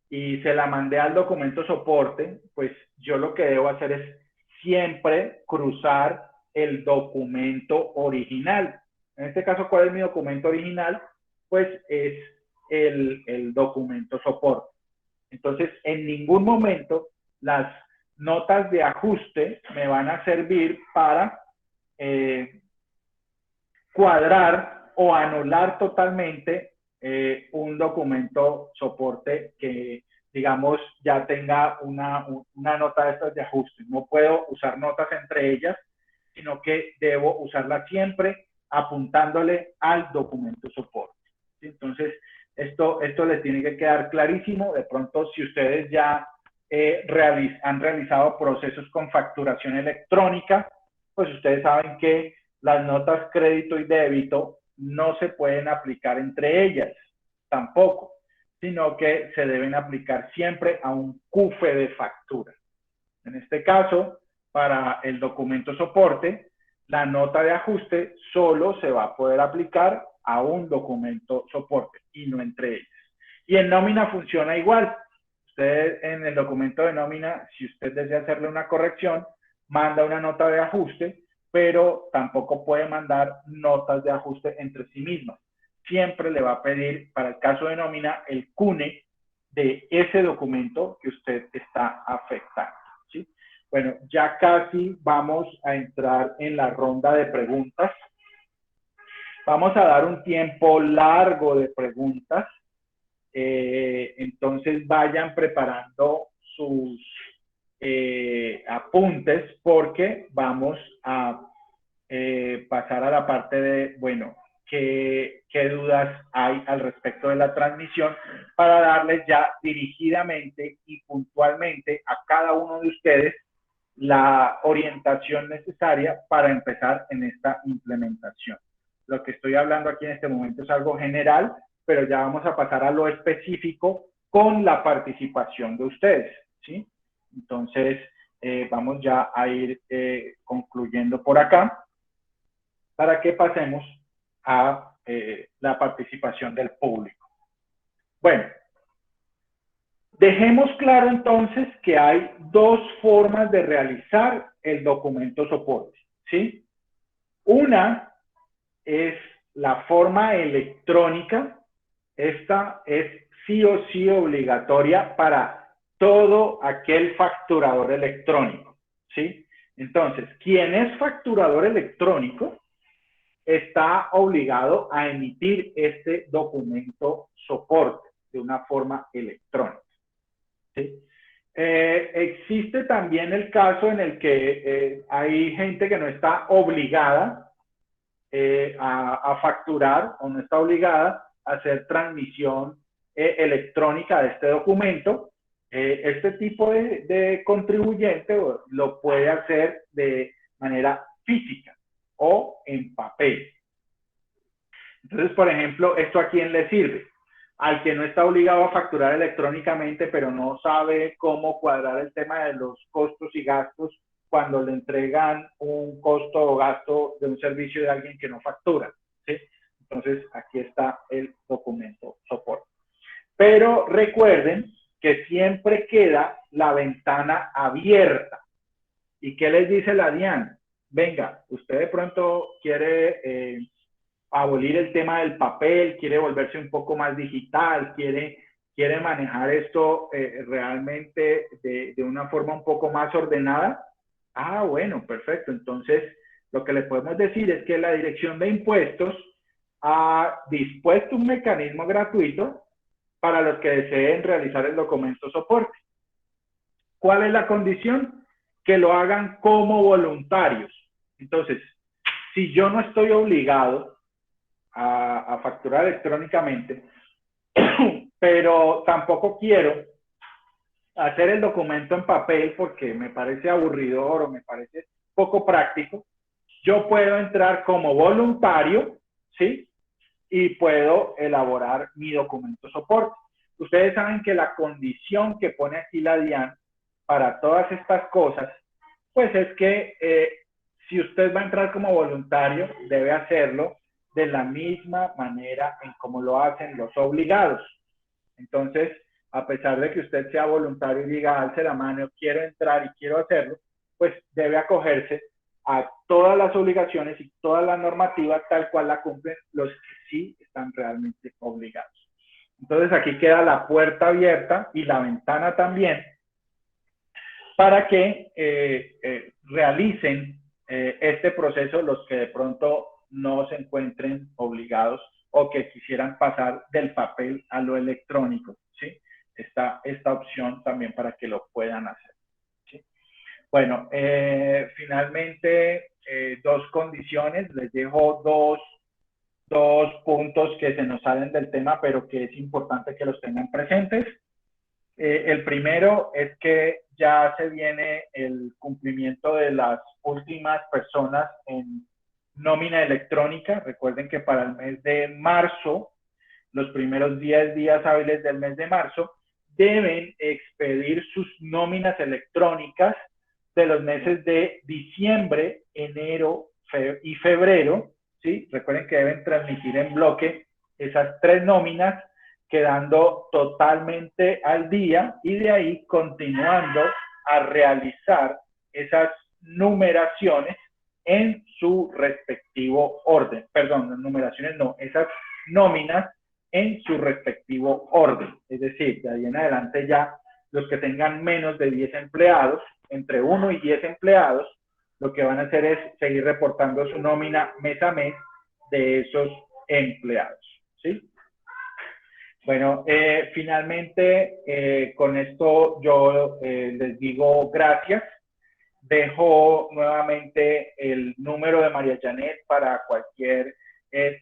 y se la mandé al documento soporte, pues yo lo que debo hacer es siempre cruzar el documento original. En este caso, ¿cuál es mi documento original? Pues es el documento soporte. Entonces, en ningún momento las notas de ajuste me van a servir para cuadrar o anular totalmente un documento soporte que, digamos, ya tenga una nota de estas de ajuste. No puedo usar notas entre ellas, sino que debo usarla siempre apuntándole al documento soporte. ¿Sí? Entonces, esto les tiene que quedar clarísimo. De pronto, si ustedes ya han realizado procesos con facturación electrónica, pues ustedes saben que las notas crédito y débito no se pueden aplicar entre ellas, tampoco, sino que se deben aplicar siempre a un CUFE de factura. En este caso, para el documento soporte, la nota de ajuste solo se va a poder aplicar a un documento soporte y no entre ellas. Y en nómina funciona igual. Usted en el documento de nómina, si usted desea hacerle una corrección, manda una nota de ajuste, pero tampoco puede mandar notas de ajuste entre sí mismas. Siempre le va a pedir, para el caso de nómina, el CUNE de ese documento que usted está afectando. ¿Sí? Bueno, ya casi vamos a entrar en la ronda de preguntas. Vamos a dar un tiempo largo de preguntas. Entonces vayan preparando sus apuntes porque vamos a pasar a la parte de, bueno, qué dudas hay al respecto de la transmisión para darles ya dirigidamente y puntualmente a cada uno de ustedes la orientación necesaria para empezar en esta implementación. Lo que estoy hablando aquí en este momento es algo general, pero ya vamos a pasar a lo específico con la participación de ustedes, ¿sí? Entonces, vamos ya a ir concluyendo por acá para que pasemos a la participación del público. Bueno, dejemos claro entonces que hay dos formas de realizar el documento soporte, ¿sí? Una es la forma electrónica. Esta es sí o sí obligatoria para todo aquel facturador electrónico, ¿sí? Entonces, quien es facturador electrónico está obligado a emitir este documento soporte de una forma electrónica, ¿sí? Existe también el caso en el que hay gente que no está obligada a facturar o no está obligada a hacer transmisión electrónica de este documento. Este tipo de contribuyente lo puede hacer de manera física o en papel. Entonces, por ejemplo, ¿esto a quién le sirve? Al que no está obligado a facturar electrónicamente, pero no sabe cómo cuadrar el tema de los costos y gastos cuando le entregan un costo o gasto de un servicio de alguien que no factura, ¿sí? Entonces, aquí está el documento soporte. Pero recuerden que siempre queda la ventana abierta. ¿Y qué les dice la DIAN? Venga, usted de pronto quiere abolir el tema del papel, quiere volverse un poco más digital, quiere manejar esto realmente de una forma un poco más ordenada. Ah, bueno, perfecto. Entonces, lo que le podemos decir es que la Dirección de Impuestos ha dispuesto un mecanismo gratuito para los que deseen realizar el documento soporte. ¿Cuál es la condición? Que lo hagan como voluntarios. Entonces, si yo no estoy obligado a facturar electrónicamente, pero tampoco quiero hacer el documento en papel porque me parece aburridor o me parece poco práctico, yo puedo entrar como voluntario, ¿sí? Y puedo elaborar mi documento soporte. Ustedes saben que la condición que pone aquí la DIAN para todas estas cosas, pues es que si usted va a entrar como voluntario, debe hacerlo de la misma manera en como lo hacen los obligados. Entonces, a pesar de que usted sea voluntario y diga, alce la mano, quiero entrar y quiero hacerlo, pues debe acogerse a todas las obligaciones y todas las normativas tal cual la cumplen los que sí están realmente obligados. Entonces aquí queda la puerta abierta y la ventana también para que realicen este proceso los que de pronto no se encuentren obligados o que quisieran pasar del papel a lo electrónico, ¿sí? Está esta opción también para que lo puedan hacer, ¿sí? Bueno, finalmente, dos condiciones. Les dejo dos puntos que se nos salen del tema, pero que es importante que los tengan presentes. El primero es que ya se viene el cumplimiento de las últimas personas en nómina electrónica. Recuerden que para el mes de marzo, los primeros 10 días hábiles del mes de marzo, deben expedir sus nóminas electrónicas de los meses de diciembre, enero y febrero, ¿sí? Recuerden que deben transmitir en bloque esas 3 nóminas, quedando totalmente al día y de ahí continuando a realizar esas numeraciones en su respectivo orden. Perdón, numeraciones no, esas nóminas en su respectivo orden. Es decir, de ahí en adelante ya los que tengan menos de 10 empleados, entre 1 y 10 empleados, lo que van a hacer es seguir reportando su nómina mes a mes de esos empleados, ¿sí? Bueno, finalmente, con esto yo les digo gracias. Dejo nuevamente el número de María Janet para cualquier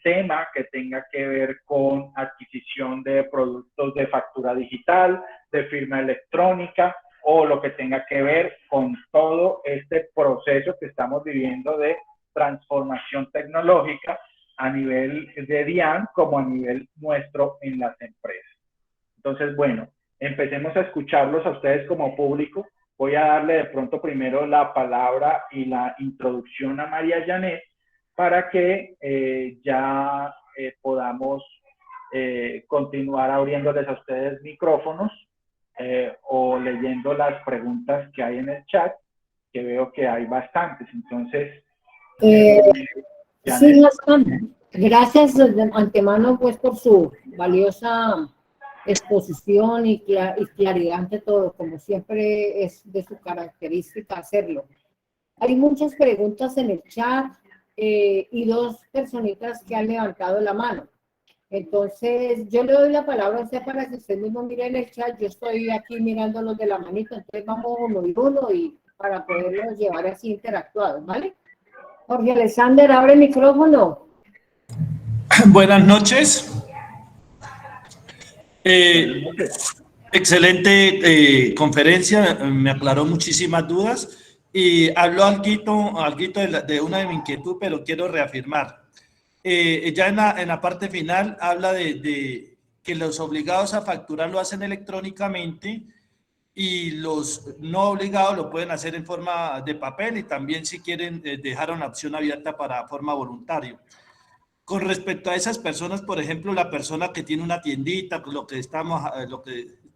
tema que tenga que ver con adquisición de productos de factura digital, de firma electrónica o lo que tenga que ver con todo este proceso que estamos viviendo de transformación tecnológica a nivel de DIAN como a nivel nuestro en las empresas. Entonces, bueno, empecemos a escucharlos a ustedes como público. Voy a darle de pronto primero la palabra y la introducción a María Janet para que ya podamos continuar abriéndoles a ustedes micrófonos o leyendo las preguntas que hay en el chat, que veo que hay bastantes. Entonces, sí, gracias de antemano pues por su valiosa exposición y claridad ante todo, como siempre es de su característica hacerlo. Hay muchas preguntas en el chat y 2 personitas que han levantado la mano. Entonces, yo le doy la palabra a usted para que usted mismo mire en el chat. Yo estoy aquí mirándolos de la manito, entonces vamos uno y uno y para poderlos llevar así interactuados, ¿vale? Jorge Alexander, abre el micrófono. Buenas noches. Excelente conferencia, me aclaró muchísimas dudas y habló alguito de una de mis inquietudes, pero quiero reafirmar. Ya en la parte final habla de que los obligados a facturar lo hacen electrónicamente y los no obligados lo pueden hacer en forma de papel y también si quieren dejar una opción abierta para forma voluntaria. Con respecto a esas personas, por ejemplo, la persona que tiene una tiendita, lo que estaba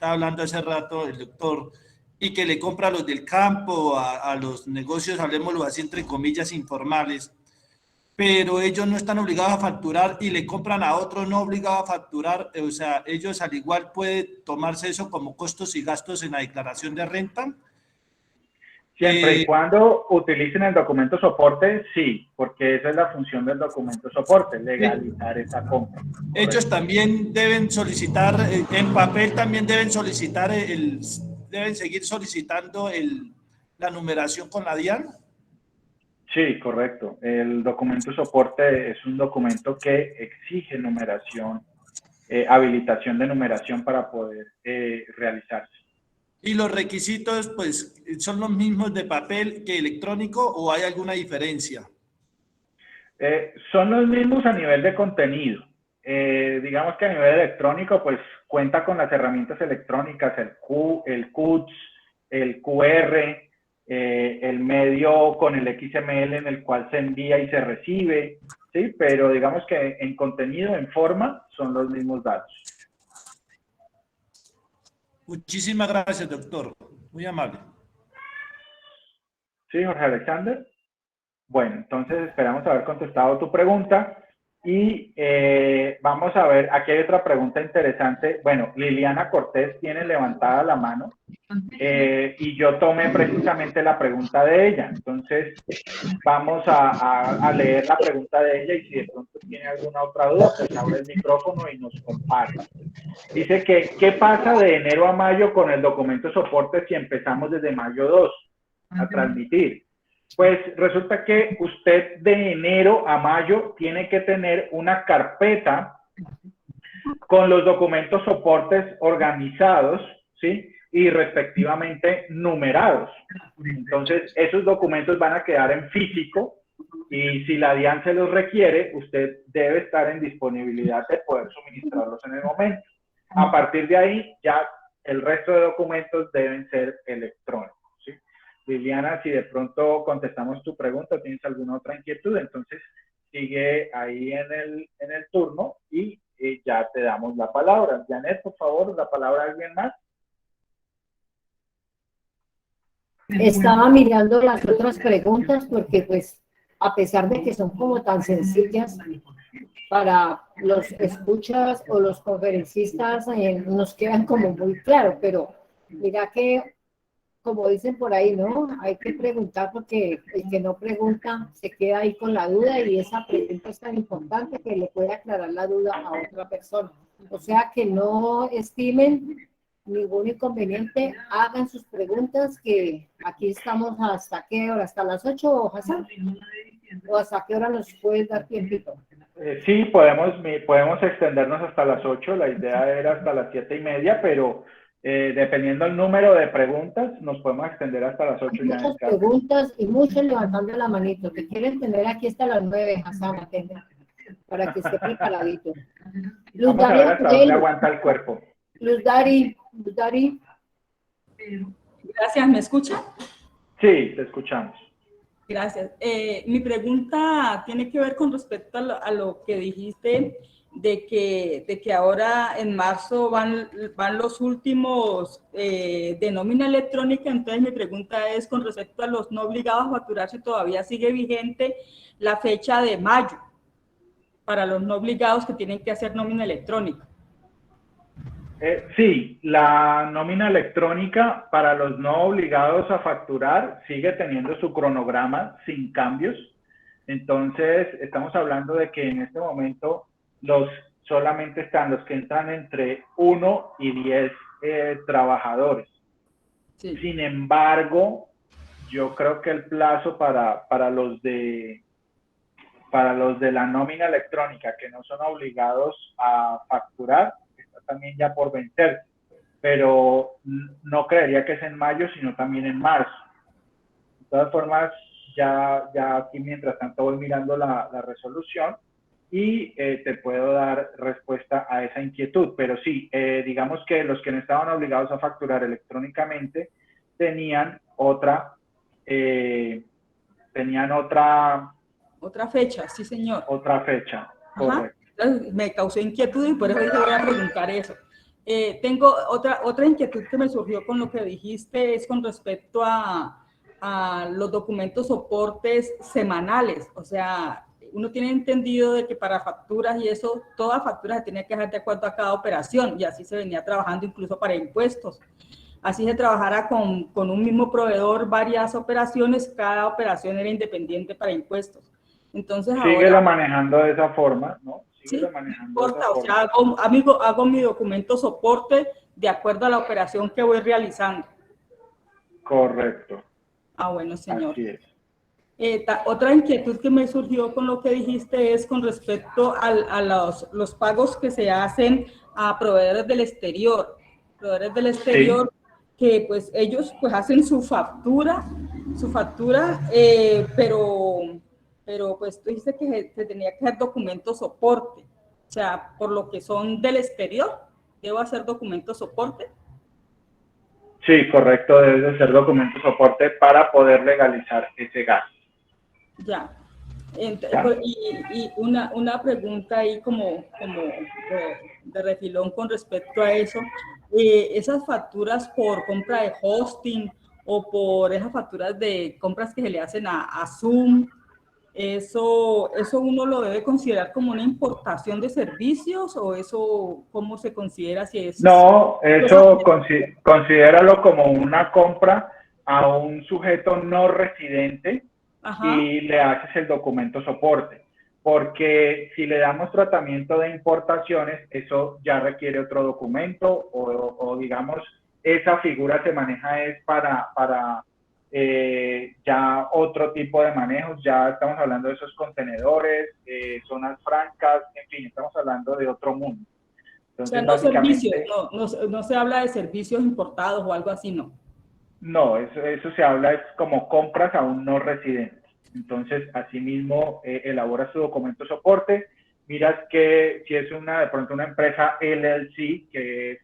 hablando hace rato el doctor, y que le compra a los del campo, a los negocios, hablemoslo así entre comillas, informales, pero ellos no están obligados a facturar y le compran a otro no obligado a facturar, o sea, ellos al igual pueden tomarse eso como costos y gastos en la declaración de renta. Siempre y cuando utilicen el documento soporte, sí, porque esa es la función del documento soporte, legalizar esa compra. Ellos también deben solicitar, en papel también deben solicitar, deben seguir solicitando la numeración con la DIAN. Sí, correcto. El documento soporte es un documento que exige numeración, habilitación de numeración para poder realizarse. ¿Y los requisitos, pues, son los mismos de papel que electrónico o hay alguna diferencia? Son los mismos a nivel de contenido. Digamos que a nivel electrónico, pues, cuenta con las herramientas electrónicas, el CUTS, el QR, el medio con el XML en el cual se envía y se recibe, ¿sí? Pero digamos que en contenido, en forma, son los mismos datos. Muchísimas gracias, doctor. Muy amable. Sí, Jorge Alexander. Bueno, entonces esperamos haber contestado tu pregunta. Y vamos a ver, aquí hay otra pregunta interesante. Bueno, Liliana Cortés tiene levantada la mano y yo tomé precisamente la pregunta de ella. Entonces, vamos a leer la pregunta de ella y si de pronto tiene alguna otra duda, pues abre el micrófono y nos comparte. Dice que, ¿qué pasa de enero a mayo con el documento soporte si empezamos desde mayo 2 a transmitir? Pues resulta que usted de enero a mayo tiene que tener una carpeta con los documentos soportes organizados, ¿sí? Y respectivamente numerados. Entonces, esos documentos van a quedar en físico y si la DIAN se los requiere, usted debe estar en disponibilidad de poder suministrarlos en el momento. A partir de ahí, ya el resto de documentos deben ser electrónicos, ¿sí? Liliana, si de pronto contestamos tu pregunta o tienes alguna otra inquietud, entonces sigue ahí en el turno y ya te damos la palabra. Janet, por favor, la palabra a alguien más. Estaba mirando las otras preguntas porque pues a pesar de que son como tan sencillas para los escuchas o los conferencistas nos quedan como muy claro, pero mira que como dicen por ahí, ¿no? Hay que preguntar porque el que no pregunta se queda ahí con la duda y esa pregunta es tan importante que le puede aclarar la duda a otra persona. O sea que no estimen ningún inconveniente, hagan sus preguntas que aquí estamos hasta qué hora, hasta las 8, Hassan, o hasta qué hora nos puedes dar tiempito. Sí, podemos extendernos hasta las 8, la idea era hasta las 7:30, pero dependiendo del número de preguntas, nos podemos extender hasta las 8. Hay muchas preguntas y muchos levantando la manito. Te quieren tener aquí hasta las 9, Hassan, atende, para que esté preparadito. Luz Vamos a ver hasta dónde aguanta el cuerpo. Luz Dari. Gracias, ¿me escucha? Sí, te escuchamos. Gracias. Mi pregunta tiene que ver con respecto a lo que dijiste de que ahora en marzo van los últimos de nómina electrónica. Entonces mi pregunta es con respecto a los no obligados a facturar, si todavía sigue vigente la fecha de mayo para los no obligados que tienen que hacer nómina electrónica. Sí, la nómina electrónica para los no obligados a facturar sigue teniendo su cronograma sin cambios. Entonces, estamos hablando de que en este momento solamente están los que entran entre 1 y 10 trabajadores. Sí. Sin embargo, yo creo que el plazo para los de la nómina electrónica que no son obligados a facturar también ya por vencerse, pero no creería que es en mayo, sino también en marzo. De todas formas, ya aquí mientras tanto voy mirando la resolución y te puedo dar respuesta a esa inquietud, pero sí, digamos que los que no estaban obligados a facturar electrónicamente tenían otra fecha, sí señor. Otra fecha, correcto. Me causó inquietud y por eso dije voy a preguntar eso. Tengo otra inquietud que me surgió con lo que dijiste, es con respecto a los documentos soportes semanales. O sea, uno tiene entendido de que para facturas y eso, toda factura se tenía que dejar de acuerdo a cada operación y así se venía trabajando incluso para impuestos. Así se trabajara con un mismo proveedor varias operaciones, cada operación era independiente para impuestos. Entonces síguelo manejando de esa forma, ¿no? Sí, importa, o sea, hago mi documento soporte de acuerdo a la operación que voy realizando. Correcto. Ah, bueno, señor. Así es. Otra inquietud que me surgió con lo que dijiste es con respecto a los pagos que se hacen a proveedores del exterior. Proveedores del exterior, sí, que pues ellos pues hacen su factura, pero pues tú dices que se tenía que hacer documento soporte. O sea, por lo que son del exterior, ¿debo hacer documento soporte? Sí, correcto, debes de hacer documento soporte para poder legalizar ese gasto. Ya. Y una pregunta ahí como de refilón con respecto a eso. Esas facturas por compra de hosting o por esas facturas de compras que se le hacen a Zoom, ¿Eso uno lo debe considerar como una importación de servicios o eso cómo se considera si es? No, eso considéralo como una compra a un sujeto no residente. Ajá. Y le haces el documento soporte. Porque si le damos tratamiento de importaciones, eso ya requiere otro documento o digamos, esa figura se maneja es para ya otro tipo de manejos. Ya estamos hablando de esos contenedores, zonas francas, en fin, estamos hablando de otro mundo. Entonces, O sea, no básicamente, servicios, no se habla de servicios importados o algo así, ¿no? no, eso se habla es como compras a un no residente. Entonces, asimismo, elaboras tu documento de soporte, miras que si es de pronto una empresa LLC, que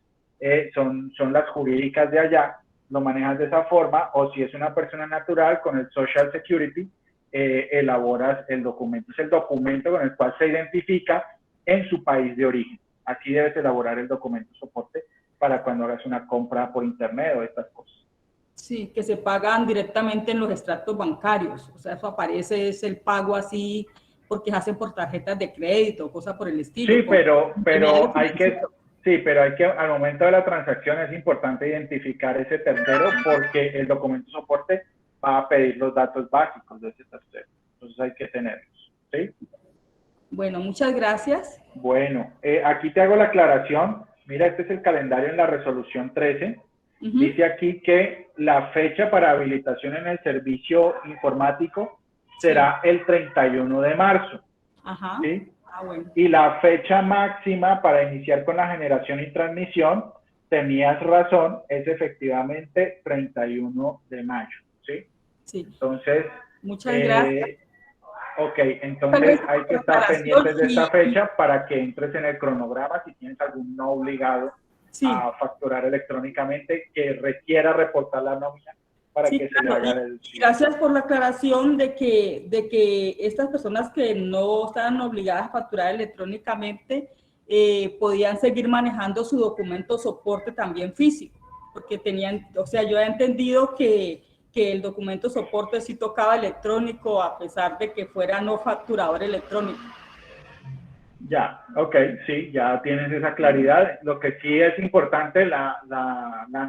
son las jurídicas de allá, lo manejas de esa forma, o si es una persona natural con el Social Security, elaboras el documento. Es el documento con el cual se identifica en su país de origen. Así debes elaborar el documento de soporte para cuando hagas una compra por internet o estas cosas. Sí, que se pagan directamente en los extractos bancarios. O sea, eso aparece, es el pago así, porque se hacen por tarjetas de crédito, cosas por el estilo. Sí, pero hay que, al momento de la transacción es importante identificar ese tercero porque el documento de soporte va a pedir los datos básicos de ese tercero. Entonces hay que tenerlos, ¿sí? Bueno, muchas gracias. Bueno, aquí te hago la aclaración. Mira, este es el calendario en la resolución 13. Dice aquí que la fecha para habilitación en el servicio informático será el 31 de marzo. Ajá. ¿Sí? Bueno. Y la fecha máxima para iniciar con la generación y transmisión, tenías razón, es efectivamente 31 de mayo. ¿Sí? Sí. Entonces, muchas gracias. Ok, entonces hay que estar pendientes de esta fecha para que entres en el cronograma si tienes algún no obligado a facturar electrónicamente que requiera reportar la nómina para que se le haga el... Gracias por la aclaración de que estas personas que no estaban obligadas a facturar electrónicamente podían seguir manejando su documento soporte también físico, porque tenían, o sea, yo he entendido que el documento soporte sí tocaba electrónico a pesar de que fuera no facturador electrónico. Ya, ok, sí, ya tienes esa claridad. Lo que sí es importante, la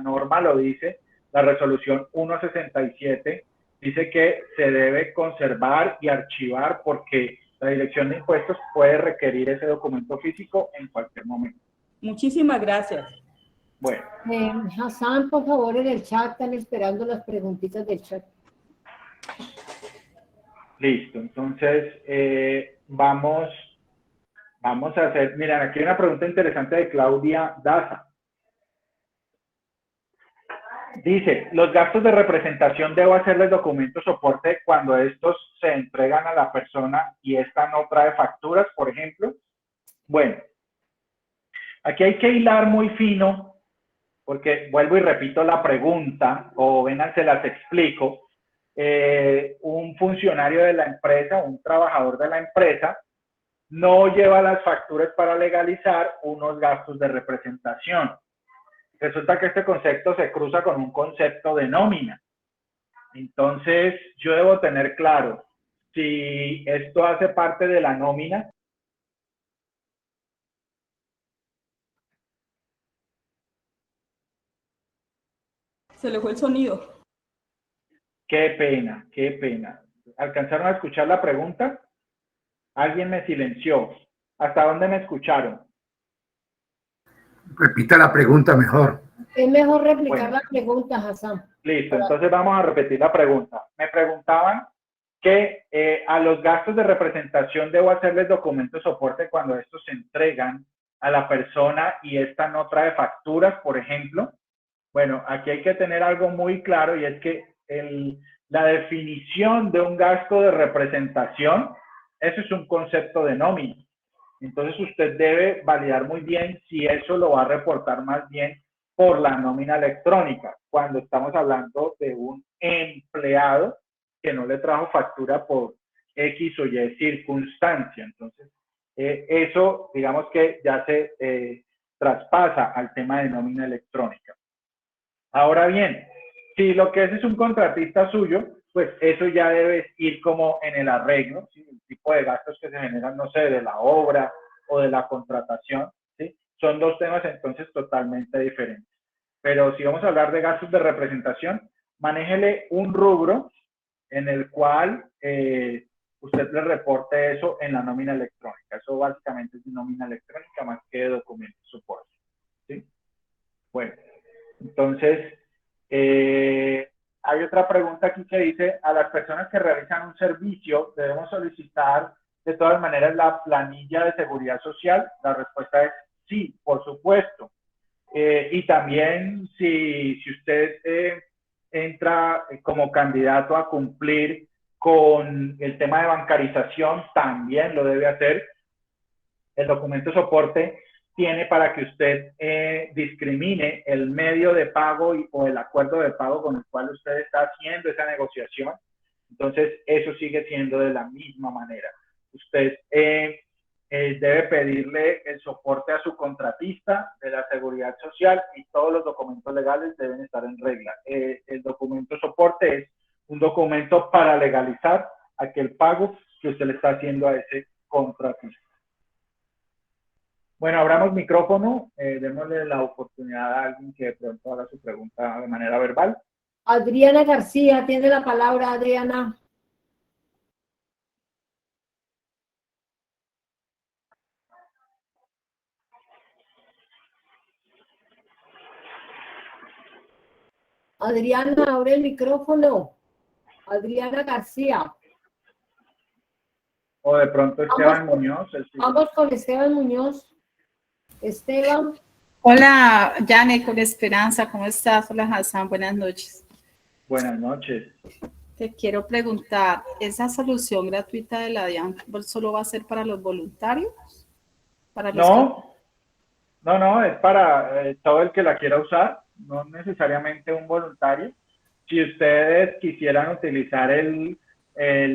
norma lo dice, la resolución 167 dice que se debe conservar y archivar porque la Dirección de Impuestos puede requerir ese documento físico en cualquier momento. Muchísimas gracias. Bueno. Hassan, por favor, en el chat están esperando las preguntitas del chat. Listo, entonces vamos a hacer, miren, aquí hay una pregunta interesante de Claudia Daza. Dice, los gastos de representación debo hacerles documento soporte cuando estos se entregan a la persona y esta no trae facturas, por ejemplo. Bueno, aquí hay que hilar muy fino, porque vuelvo y repito la pregunta, o vengan, se las explico. Un funcionario de la empresa, un trabajador de la empresa, no lleva las facturas para legalizar unos gastos de representación. Resulta que este concepto se cruza con un concepto de nómina. Entonces, yo debo tener claro si esto hace parte de la nómina. Se le fue el sonido. Qué pena, qué pena. ¿Alcanzaron a escuchar la pregunta? Alguien me silenció. ¿Hasta dónde me escucharon? Repita la pregunta mejor. Es mejor replicar la pregunta, Hassan. Listo, entonces vamos a repetir la pregunta. Me preguntaban que a los gastos de representación debo hacerles documento de soporte cuando estos se entregan a la persona y esta no trae facturas, por ejemplo. Bueno, aquí hay que tener algo muy claro y es que la definición de un gasto de representación, eso es un concepto de nómina. Entonces usted debe validar muy bien si eso lo va a reportar más bien por la nómina electrónica, cuando estamos hablando de un empleado que no le trajo factura por X o Y circunstancia. Entonces, eso, digamos que ya se traspasa al tema de nómina electrónica. Ahora bien, si lo que es un contratista suyo, pues eso ya debe ir como en el arreglo, ¿sí? El tipo de gastos que se generan, no sé, de la obra o de la contratación, ¿sí? Son dos temas entonces totalmente diferentes. Pero si vamos a hablar de gastos de representación, manéjele un rubro en el cual usted le reporte eso en la nómina electrónica. Eso básicamente es nómina electrónica más que de documento de soporte, ¿sí? Bueno, entonces, hay otra pregunta aquí que dice, a las personas que realizan un servicio, ¿debemos solicitar de todas maneras la planilla de seguridad social? La respuesta es sí, por supuesto. Y también si usted entra como candidato a cumplir con el tema de bancarización, también lo debe hacer. El documento de soporte tiene para que usted discrimine el medio de pago o el acuerdo de pago con el cual usted está haciendo esa negociación. Entonces, eso sigue siendo de la misma manera. Usted debe pedirle el soporte a su contratista de la seguridad social y todos los documentos legales deben estar en regla. El documento de soporte es un documento para legalizar aquel pago que usted le está haciendo a ese contratista. Bueno, abramos micrófono, démosle la oportunidad a alguien que de pronto haga su pregunta de manera verbal. Adriana García, tiene la palabra, Adriana. Adriana, abre el micrófono. Adriana García. O de pronto Esteban Muñoz. Vamos con Esteban Muñoz. Esteban. Hola, Jane, con Esperanza, ¿cómo estás? Hola, Hassan, buenas noches. Buenas noches. Te quiero preguntar, ¿esa solución gratuita de la DIAN solo va a ser para los voluntarios? ¿Para los No, es para todo el que la quiera usar, no necesariamente un voluntario. Si ustedes quisieran utilizar el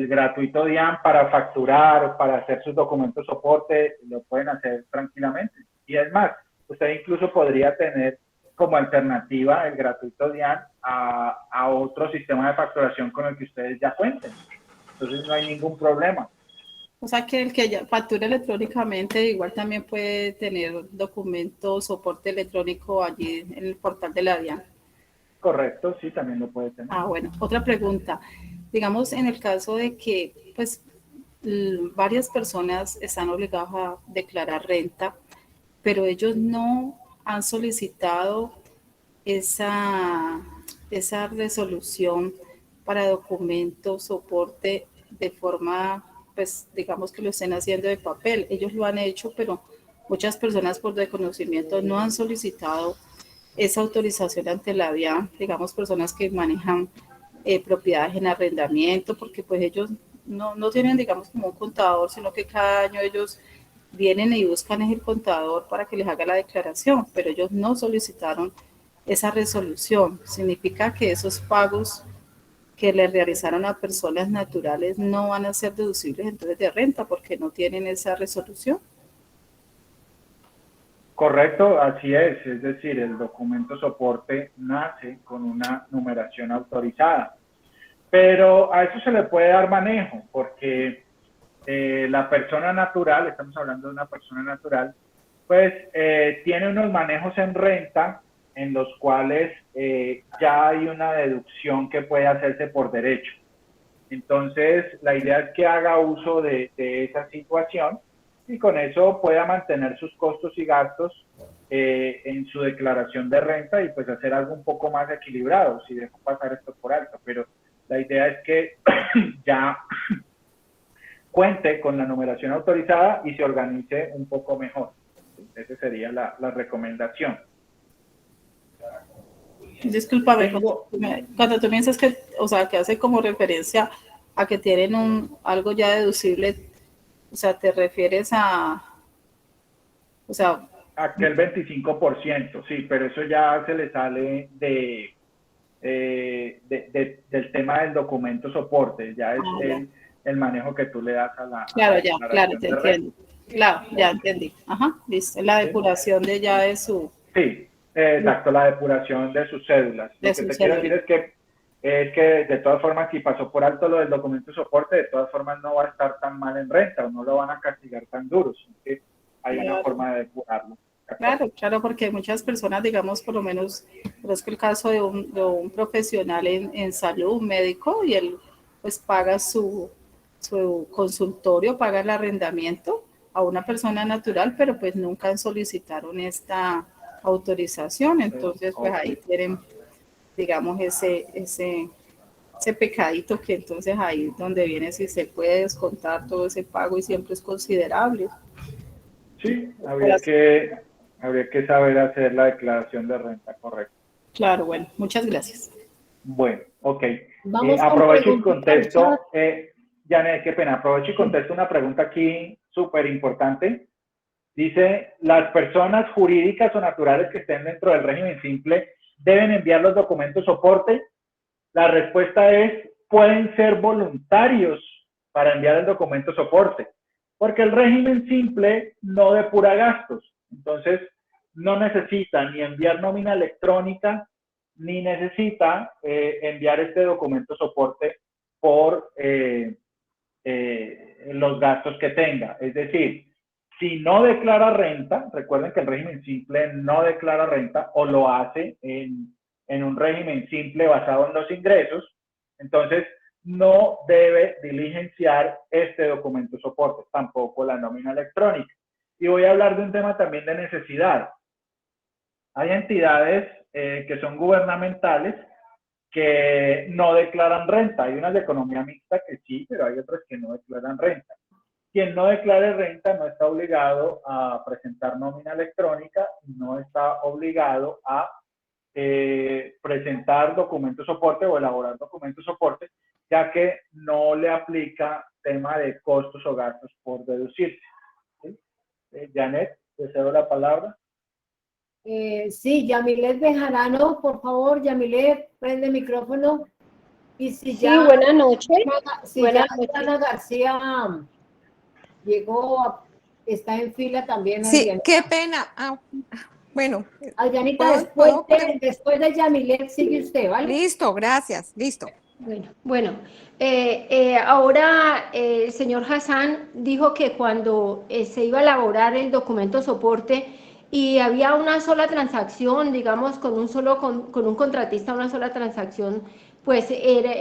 gratuito DIAN para facturar, para hacer sus documentos de soporte, lo pueden hacer tranquilamente. Y es más, usted incluso podría tener como alternativa el gratuito DIAN a otro sistema de facturación con el que ustedes ya cuenten. Entonces no hay ningún problema. O sea que el que ya factura electrónicamente igual también puede tener documento, soporte electrónico allí en el portal de la DIAN. Correcto, sí, también lo puede tener. Ah, bueno, otra pregunta. Digamos, en el caso de que pues varias personas están obligadas a declarar renta, pero ellos no han solicitado esa resolución para documentos, soporte de forma, pues digamos que lo estén haciendo de papel. Ellos lo han hecho, pero muchas personas por desconocimiento no han solicitado esa autorización ante la DIAN, digamos personas que manejan propiedades en arrendamiento, porque pues ellos no tienen, digamos, como un contador, sino que cada año ellos vienen y buscan el contador para que les haga la declaración, pero ellos no solicitaron esa resolución. Significa que esos pagos que le realizaron a personas naturales no van a ser deducibles entonces de renta porque no tienen esa resolución. Correcto, así es decir, el documento soporte nace con una numeración autorizada, pero a eso se le puede dar manejo porque la persona natural, estamos hablando de una persona natural, pues tiene unos manejos en renta en los cuales ya hay una deducción que puede hacerse por derecho. Entonces, la idea es que haga uso de esa situación y con eso pueda mantener sus costos y gastos en su declaración de renta y pues hacer algo un poco más equilibrado, si dejo pasar esto por alto. Pero la idea es que ya cuente con la numeración autorizada y se organice un poco mejor. Esa sería la recomendación. Discúlpame, cuando tú piensas que, o sea, que hace como referencia a que tienen algo ya deducible, o sea, te refieres a, o sea... Aquel 25%, sí, pero eso ya se le sale del tema del documento soporte, ya es el manejo que tú le das a la... Claro, a ya, la claro, te entiendo. Claro, ya entendí. Ajá, listo, la depuración de ya de su... Sí, exacto, la depuración de sus cédulas. Lo que te quiero decir es que es que de todas formas, si pasó por alto lo del documento de soporte, de todas formas no va a estar tan mal en renta o no lo van a castigar tan duro, sino que hay una Claro. forma de depurarlo. Claro, claro, porque muchas personas, digamos, por lo menos, conozco el caso de un profesional en salud, un médico, y él pues paga su consultorio, paga el arrendamiento a una persona natural, pero pues nunca solicitaron esta autorización, entonces pues ahí tienen, digamos, ese pecadito que entonces ahí es donde viene si se puede descontar todo ese pago y siempre es considerable. Sí, habría que saber hacer la declaración de renta, correcto. Claro, bueno, muchas gracias. Bueno, ok. Vamos con Aprovecho y preguntitas al chat. contesto, Janet, qué pena, aprovecho y contesto una pregunta aquí súper importante. Dice, ¿las personas jurídicas o naturales que estén dentro del régimen simple deben enviar los documentos soporte? La respuesta es, pueden ser voluntarios para enviar el documento soporte, porque el régimen simple no depura gastos. Entonces, no necesita ni enviar nómina electrónica, ni necesita enviar este documento soporte por los gastos que tenga. Es decir, si no declara renta, recuerden que el régimen simple no declara renta o lo hace en un régimen simple basado en los ingresos, entonces no debe diligenciar este documento soporte, tampoco la nómina electrónica. Y voy a hablar de un tema también de necesidad. Hay entidades que son gubernamentales que no declaran renta. Hay unas de economía mixta que sí, pero hay otras que no declaran renta. Quien no declare renta no está obligado a presentar nómina electrónica, no está obligado a presentar documentos soporte o elaborar documentos soporte, ya que no le aplica tema de costos o gastos por deducirse. ¿Sí? Janet, te cedo la palabra. Sí, Yamilet Bejarano, por favor, Yamilet, prende el micrófono. Y si Sí, ya, buenas noches. si Buenas ya noches. Ana García llegó, está en fila también. Sí, Adrianita. qué pena. Bueno, Adrianita, ¿puedo después de Yamilet sigue usted, ¿vale? listo, gracias, listo. Bueno, ahora el señor Hassan dijo que cuando se iba a elaborar el documento soporte y había una sola transacción, digamos, con un contratista, una sola transacción, pues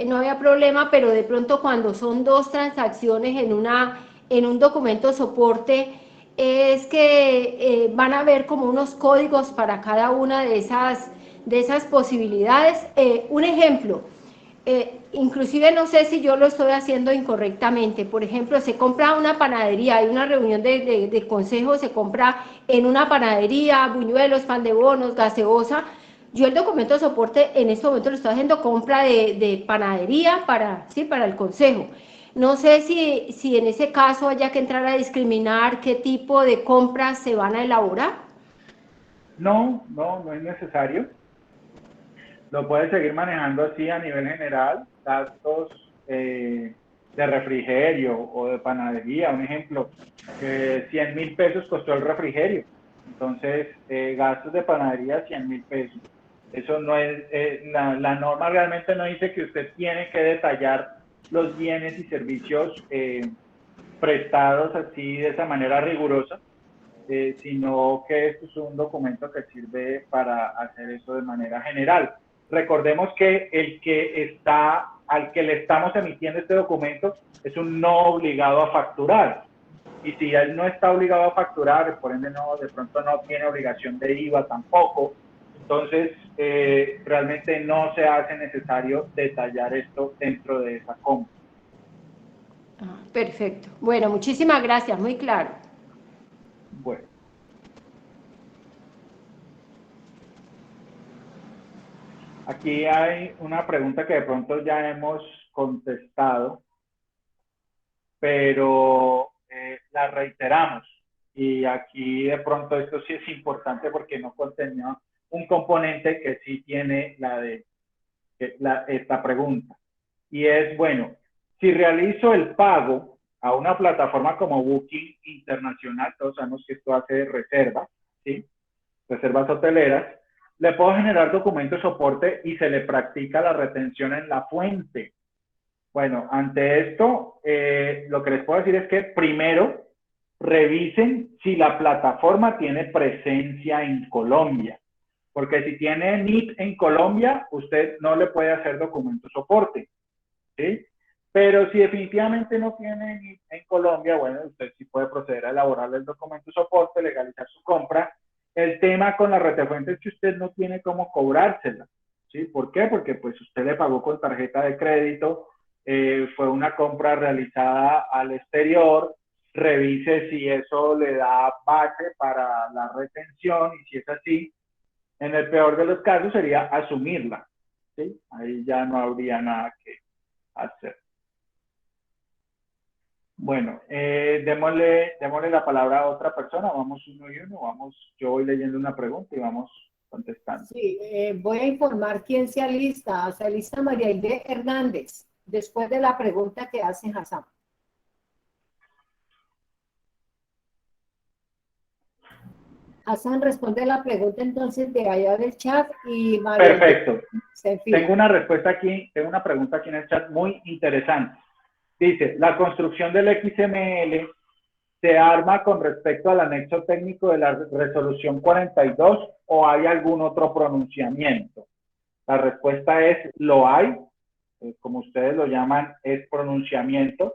no había problema, pero de pronto cuando son dos transacciones en un documento soporte, es que van a haber como unos códigos para cada una de esas posibilidades. Un ejemplo. Inclusive no sé si yo lo estoy haciendo incorrectamente. Por ejemplo, se compra una panadería, hay una reunión de consejo, se compra en una panadería buñuelos, pan de bonos, gaseosa. Yo el documento de soporte en este momento lo estoy haciendo compra de panadería para el consejo. No sé si en ese caso haya que entrar a discriminar qué tipo de compras se van a elaborar. No es necesario. Lo puedes seguir manejando así a nivel general, gastos de refrigerio o de panadería. Un ejemplo, 100,000 pesos costó el refrigerio. Entonces, gastos de panadería, 100,000 pesos. Eso no es, la norma realmente no dice que usted tiene que detallar los bienes y servicios prestados así de esa manera rigurosa, sino que esto es un documento que sirve para hacer eso de manera general. Recordemos que al que le estamos emitiendo este documento es un no obligado a facturar. Y si él no está obligado a facturar, por ende de pronto no tiene obligación de IVA tampoco, entonces realmente no se hace necesario detallar esto dentro de esa compra. Perfecto. Bueno, muchísimas gracias, muy claro. Bueno. Aquí hay una pregunta que de pronto ya hemos contestado, pero la reiteramos. Y aquí de pronto esto sí es importante porque no contenía un componente que sí tiene esta pregunta. Y es, bueno, si realizo el pago a una plataforma como Booking Internacional, todos sabemos que esto hace reservas, ¿sí? Reservas hoteleras. le puedo generar documento de soporte y se le practica la retención en la fuente. Bueno, ante esto, lo que les puedo decir es que primero revisen si la plataforma tiene presencia en Colombia. Porque si tiene NIT en Colombia, usted no le puede hacer documento de soporte, ¿sí? Pero si definitivamente no tiene NIT en Colombia, bueno, usted sí puede proceder a elaborarle el documento de soporte, legalizar su compra. El tema con la retefuente es que usted no tiene cómo cobrársela, ¿sí? ¿Por qué? Porque pues usted le pagó con tarjeta de crédito, fue una compra realizada al exterior, revise si eso le da base para la retención y si es así, en el peor de los casos sería asumirla, ¿sí? Ahí ya no habría nada que hacer. Bueno, démosle la palabra a otra persona, vamos uno y uno, yo voy leyendo una pregunta y vamos contestando. Sí, voy a informar quién se alista. Se alista María Aide Hernández, después de la pregunta que hace Hassan. Hassan responde la pregunta entonces de allá del chat y María. Perfecto. Tengo una respuesta aquí, tengo una pregunta aquí en el chat muy interesante. Dice, ¿la construcción del XML se arma con respecto al anexo técnico de la resolución 42 o hay algún otro pronunciamiento? La respuesta es, lo hay, como ustedes lo llaman, es pronunciamiento.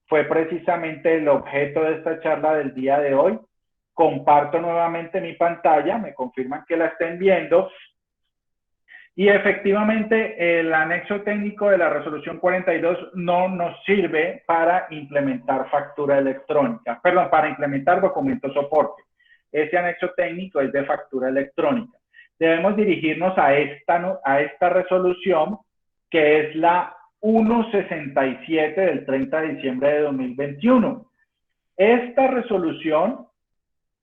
Fue precisamente el objeto de esta charla del día de hoy. Comparto nuevamente mi pantalla, me confirman que la estén viendo. Y efectivamente, el anexo técnico de la resolución 42 no nos sirve para implementar factura electrónica, perdón, para implementar documento soporte. Ese anexo técnico es de factura electrónica. Debemos dirigirnos a esta resolución, que es la 167 del 30 de diciembre de 2021. Esta resolución,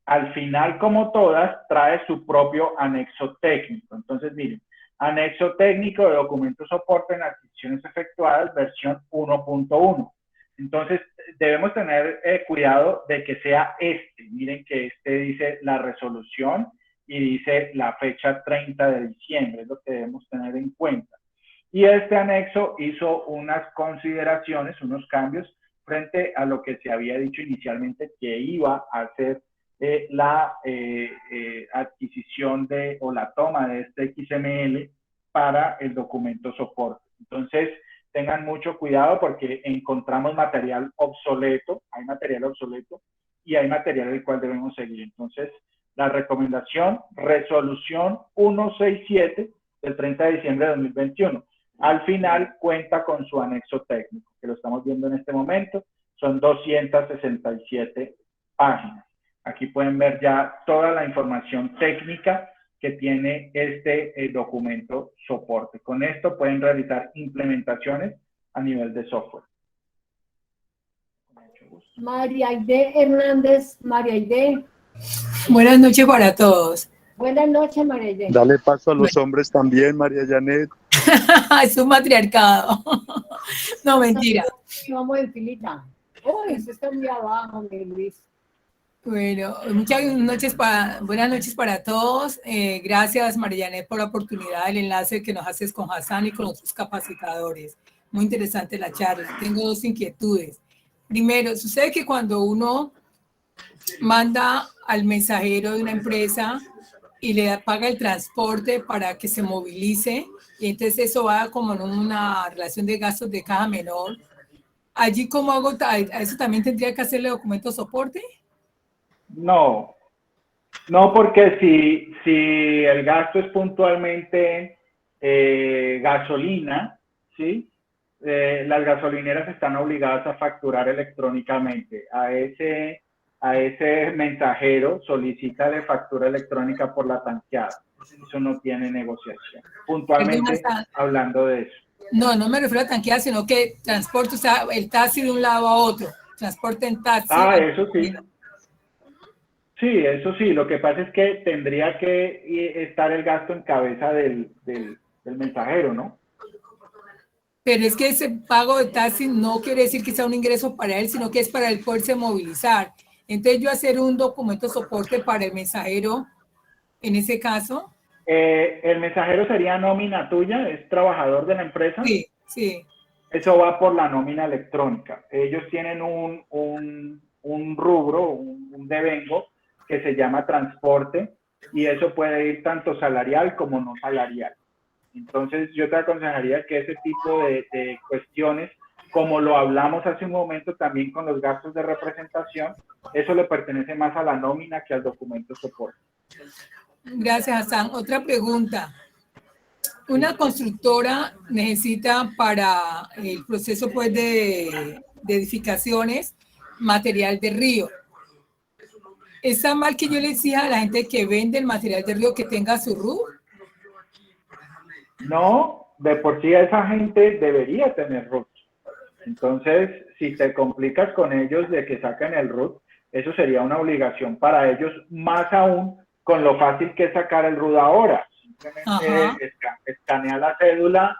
al final, como todas, trae su propio anexo técnico. Entonces, miren, anexo técnico de documento soporte en adquisiciones efectuadas, versión 1.1. Entonces, debemos tener cuidado de que sea este. Miren que este dice la resolución y dice la fecha 30 de diciembre, es lo que debemos tener en cuenta. Y este anexo hizo unas consideraciones, unos cambios frente a lo que se había dicho inicialmente que iba a hacer la adquisición o la toma de este XML para el documento soporte. Entonces, tengan mucho cuidado porque encontramos material obsoleto, hay material obsoleto y hay material el cual debemos seguir. Entonces, la recomendación, resolución 167 del 30 de diciembre de 2021. Al final cuenta con su anexo técnico, que lo estamos viendo en este momento, son 267 páginas. Aquí pueden ver ya toda la información técnica que tiene este documento soporte. Con esto pueden realizar implementaciones a nivel de software. María Aide Hernández, María Aide. Buenas noches para todos. Buenas noches, María Aide. Dale paso a los hombres también, María Janet. Es un matriarcado. No, mentira. Vamos en filita. Uy, eso está muy abajo, mi Luis. Bueno, buenas noches para todos. Gracias, María Janet, por la oportunidad del enlace que nos haces con Hassan y con otros capacitadores. Muy interesante la charla. Tengo dos inquietudes. Primero, sucede que cuando uno manda al mensajero de una empresa y le paga el transporte para que se movilice, y entonces eso va como en una relación de gastos de caja menor, ¿allí cómo hago? ¿A eso también tendría que hacerle documento soporte? No, porque si el gasto es puntualmente gasolina, ¿sí? Las gasolineras están obligadas a facturar electrónicamente. A ese mensajero solicita de factura electrónica por la tanqueada. Eso no tiene negociación. Puntualmente hablando de eso. No me refiero a tanqueada, sino que transporte, o sea, el taxi de un lado a otro, transporte en taxi. Ah, eso sí. Sí, eso sí. Lo que pasa es que tendría que estar el gasto en cabeza del mensajero, ¿no? Pero es que ese pago de taxi no quiere decir que sea un ingreso para él, sino que es para el poderse movilizar. Entonces, yo hacer un documento soporte para el mensajero, en ese caso. El mensajero sería nómina tuya, es trabajador de la empresa. Sí, sí. Eso va por la nómina electrónica. Ellos tienen un rubro, un devengo que se llama transporte y eso puede ir tanto salarial como no salarial. Entonces yo te aconsejaría que ese tipo de cuestiones, como lo hablamos hace un momento también con los gastos de representación, eso le pertenece más a la nómina que al documento soporte. Gracias, Hassan. Otra pregunta. Una constructora necesita para el proceso pues, de edificaciones material de río. ¿Está mal que yo le exija a la gente que vende el material de río que tenga su RUT? No, de por sí esa gente debería tener RUT. Entonces, si te complicas con ellos de que saquen el RUT, eso sería una obligación para ellos, más aún con lo fácil que es sacar el RUT ahora. Simplemente escanea la cédula,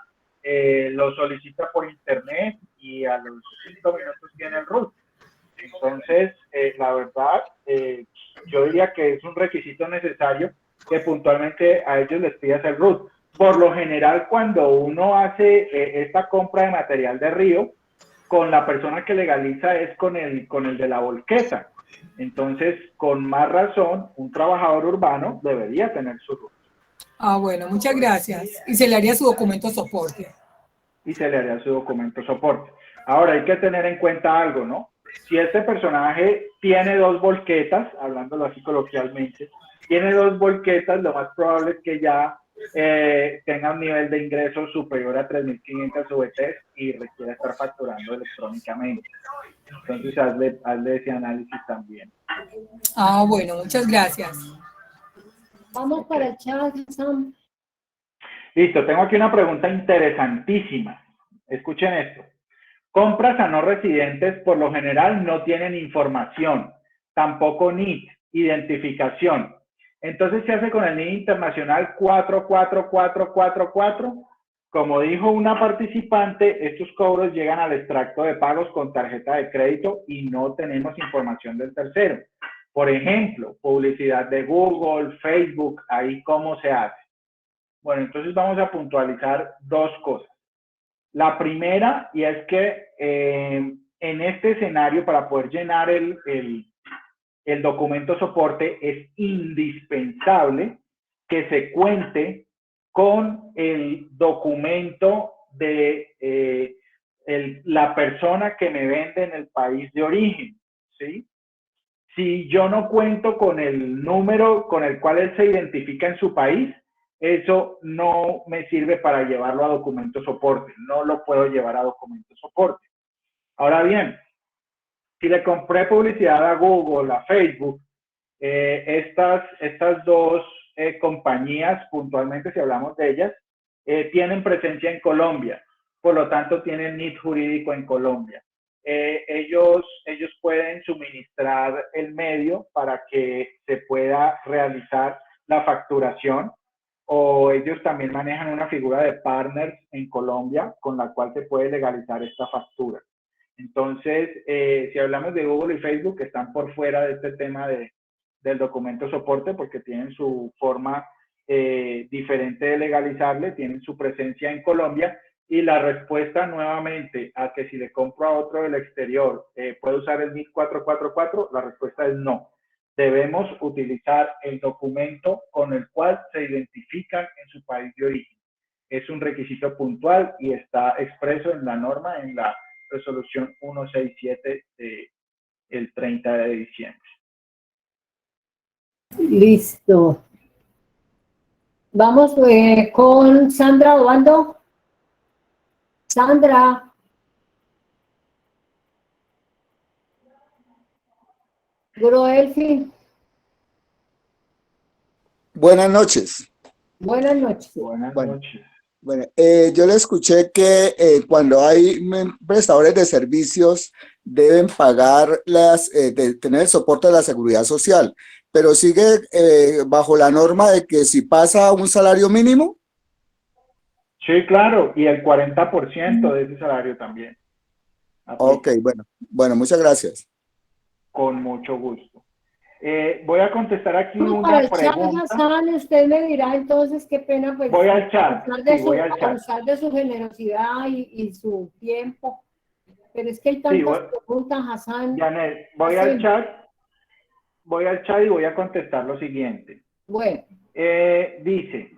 lo solicita por internet y a los 5 minutos tiene el RUT. Entonces, la verdad, yo diría que es un requisito necesario que puntualmente a ellos les pidas el RUT. Por lo general, cuando uno hace esta compra de material de río, con la persona que legaliza es con el de la volqueta. Entonces, con más razón, un trabajador urbano debería tener su RUT. Ah, bueno, muchas gracias. Y se le haría su documento soporte. Y se le haría su documento soporte. Ahora, hay que tener en cuenta algo, ¿no? Si este personaje tiene 2 volquetas, hablándolo así coloquialmente, tiene 2 volquetas, lo más probable es que ya tenga un nivel de ingresos superior a 3.500 VTs y requiere estar facturando electrónicamente. Entonces, hazle ese análisis también. Ah, bueno, muchas gracias. Vamos para el chat, Sam. Listo, tengo aquí una pregunta interesantísima. Escuchen esto. Compras a no residentes por lo general no tienen información, tampoco NIT, identificación. Entonces, ¿qué hace con el NID internacional 44444? Como dijo una participante, estos cobros llegan al extracto de pagos con tarjeta de crédito y no tenemos información del tercero. Por ejemplo, publicidad de Google, Facebook, ahí cómo se hace. Bueno, entonces vamos a puntualizar 2 cosas. La primera, y es que en este escenario, para poder llenar el documento soporte, es indispensable que se cuente con el documento de la persona que me vende en el país de origen, ¿sí? Si yo no cuento con el número con el cual él se identifica en su país, eso no me sirve para llevarlo a documento soporte. No lo puedo llevar a documento soporte. Ahora bien, si le compré publicidad a Google, a Facebook, estas 2 compañías, puntualmente si hablamos de ellas, tienen presencia en Colombia. Por lo tanto, tienen NIT jurídico en Colombia. Ellos pueden suministrar el medio para que se pueda realizar la facturación, o ellos también manejan una figura de partners en Colombia con la cual se puede legalizar esta factura. Entonces, si hablamos de Google y Facebook, que están por fuera de este tema del documento soporte porque tienen su forma diferente de legalizarle, tienen su presencia en Colombia, y la respuesta nuevamente a que si le compro a otro del exterior, ¿puedo usar el NIT 444? La respuesta es no. Debemos utilizar el documento con el cual se identifican en su país de origen. Es un requisito puntual y está expreso en la norma, en la resolución 167 del 30 de diciembre. Listo. Vamos con Sandra Obando. Sandra. Groelfi. Buenas noches. Buenas noches. Buenas noches. Bueno, yo le escuché que cuando hay prestadores de servicios deben pagar tener el soporte de la seguridad social, pero sigue bajo la norma de que si pasa un salario mínimo. Sí, claro, y el 40% de ese salario también. Ok, bueno, muchas gracias. Con mucho gusto. Voy a contestar aquí No, para una el chat, pregunta. Hassan, usted me dirá entonces qué pena, pues, Voy al chat, abusar de su generosidad y su tiempo. Pero es que hay Sí, tantas preguntas, Hassan. Janet, voy al chat y voy a contestar lo siguiente. Bueno. Dice,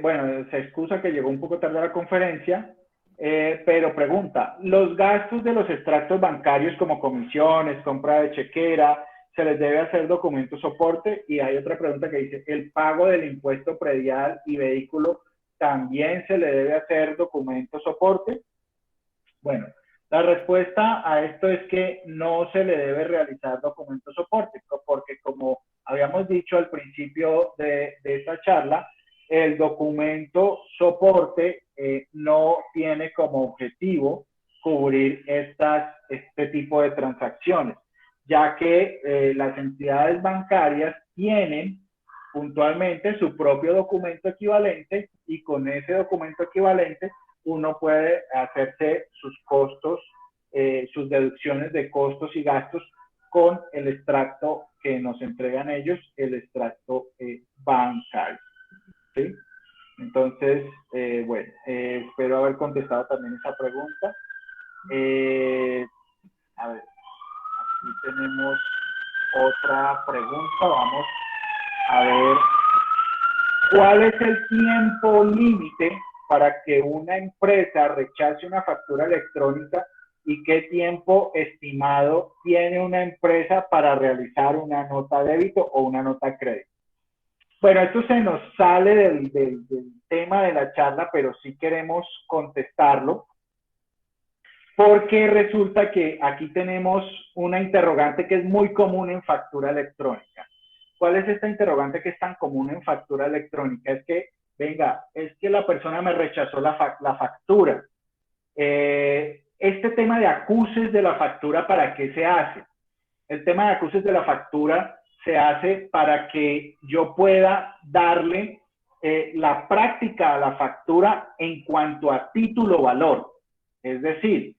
bueno, se excusa que llegó un poco tarde a la conferencia, pero pregunta, ¿los gastos de los extractos bancarios como comisiones, compra de chequera, se les debe hacer documento soporte? Y hay otra pregunta que dice, ¿el pago del impuesto predial y vehículo también se le debe hacer documento soporte? Bueno, la respuesta a esto es que no se le debe realizar documento soporte, porque como habíamos dicho al principio de esta charla, el documento soporte no tiene como objetivo cubrir este tipo de transacciones, ya que las entidades bancarias tienen puntualmente su propio documento equivalente y con ese documento equivalente uno puede hacerse sus costos, sus deducciones de costos y gastos con el extracto que nos entregan ellos, el extracto bancario. ¿Sí? Entonces, bueno, espero haber contestado también esa pregunta. A ver, aquí tenemos otra pregunta. Vamos a ver, ¿cuál es el tiempo límite para que una empresa rechace una factura electrónica y qué tiempo estimado tiene una empresa para realizar una nota débito o una nota crédito? Bueno, esto se nos sale del tema de la charla, pero sí queremos contestarlo, porque resulta que aquí tenemos una interrogante que es muy común en factura electrónica. ¿Cuál es esta interrogante que es tan común en factura electrónica? Es que, venga, es que la persona me rechazó la factura. Este tema de acuses de la factura, ¿para qué se hace? El tema de acuses de la factura se hace para que yo pueda darle la práctica a la factura en cuanto a título valor. Es decir,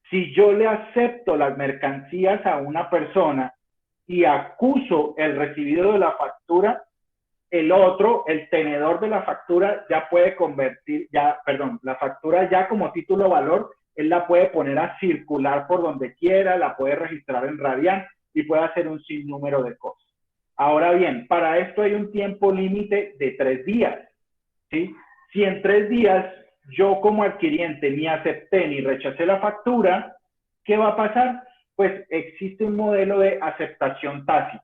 si yo le acepto las mercancías a una persona y acuso el recibido de la factura, el otro, el tenedor de la factura, ya puede convertir, la factura ya como título valor, él la puede poner a circular por donde quiera, la puede registrar en Radian y puede hacer un sinnúmero de cosas. Ahora bien, para esto hay un tiempo límite de 3 días, ¿sí? Si en 3 días yo como adquiriente ni acepté ni rechacé la factura, ¿qué va a pasar? Pues existe un modelo de aceptación tácita.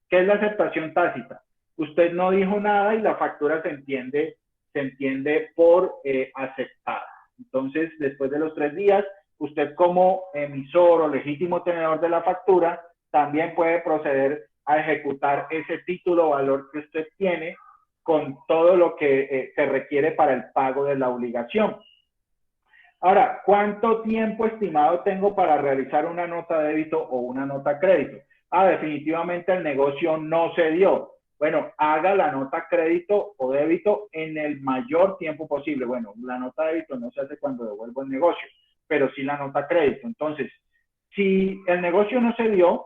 ¿Qué es la aceptación tácita? Usted no dijo nada y la factura se entiende por aceptada. Entonces, después de los 3 días, usted como emisor o legítimo tenedor de la factura, también puede proceder a ejecutar ese título valor que usted tiene con todo lo que se requiere para el pago de la obligación. Ahora, ¿cuánto tiempo estimado tengo para realizar una nota de débito o una nota crédito? Definitivamente el negocio no se dio. Bueno, haga la nota crédito o débito en el mayor tiempo posible. Bueno, la nota débito no se hace cuando devuelvo el negocio, pero sí la nota crédito. Entonces, si el negocio no se dio,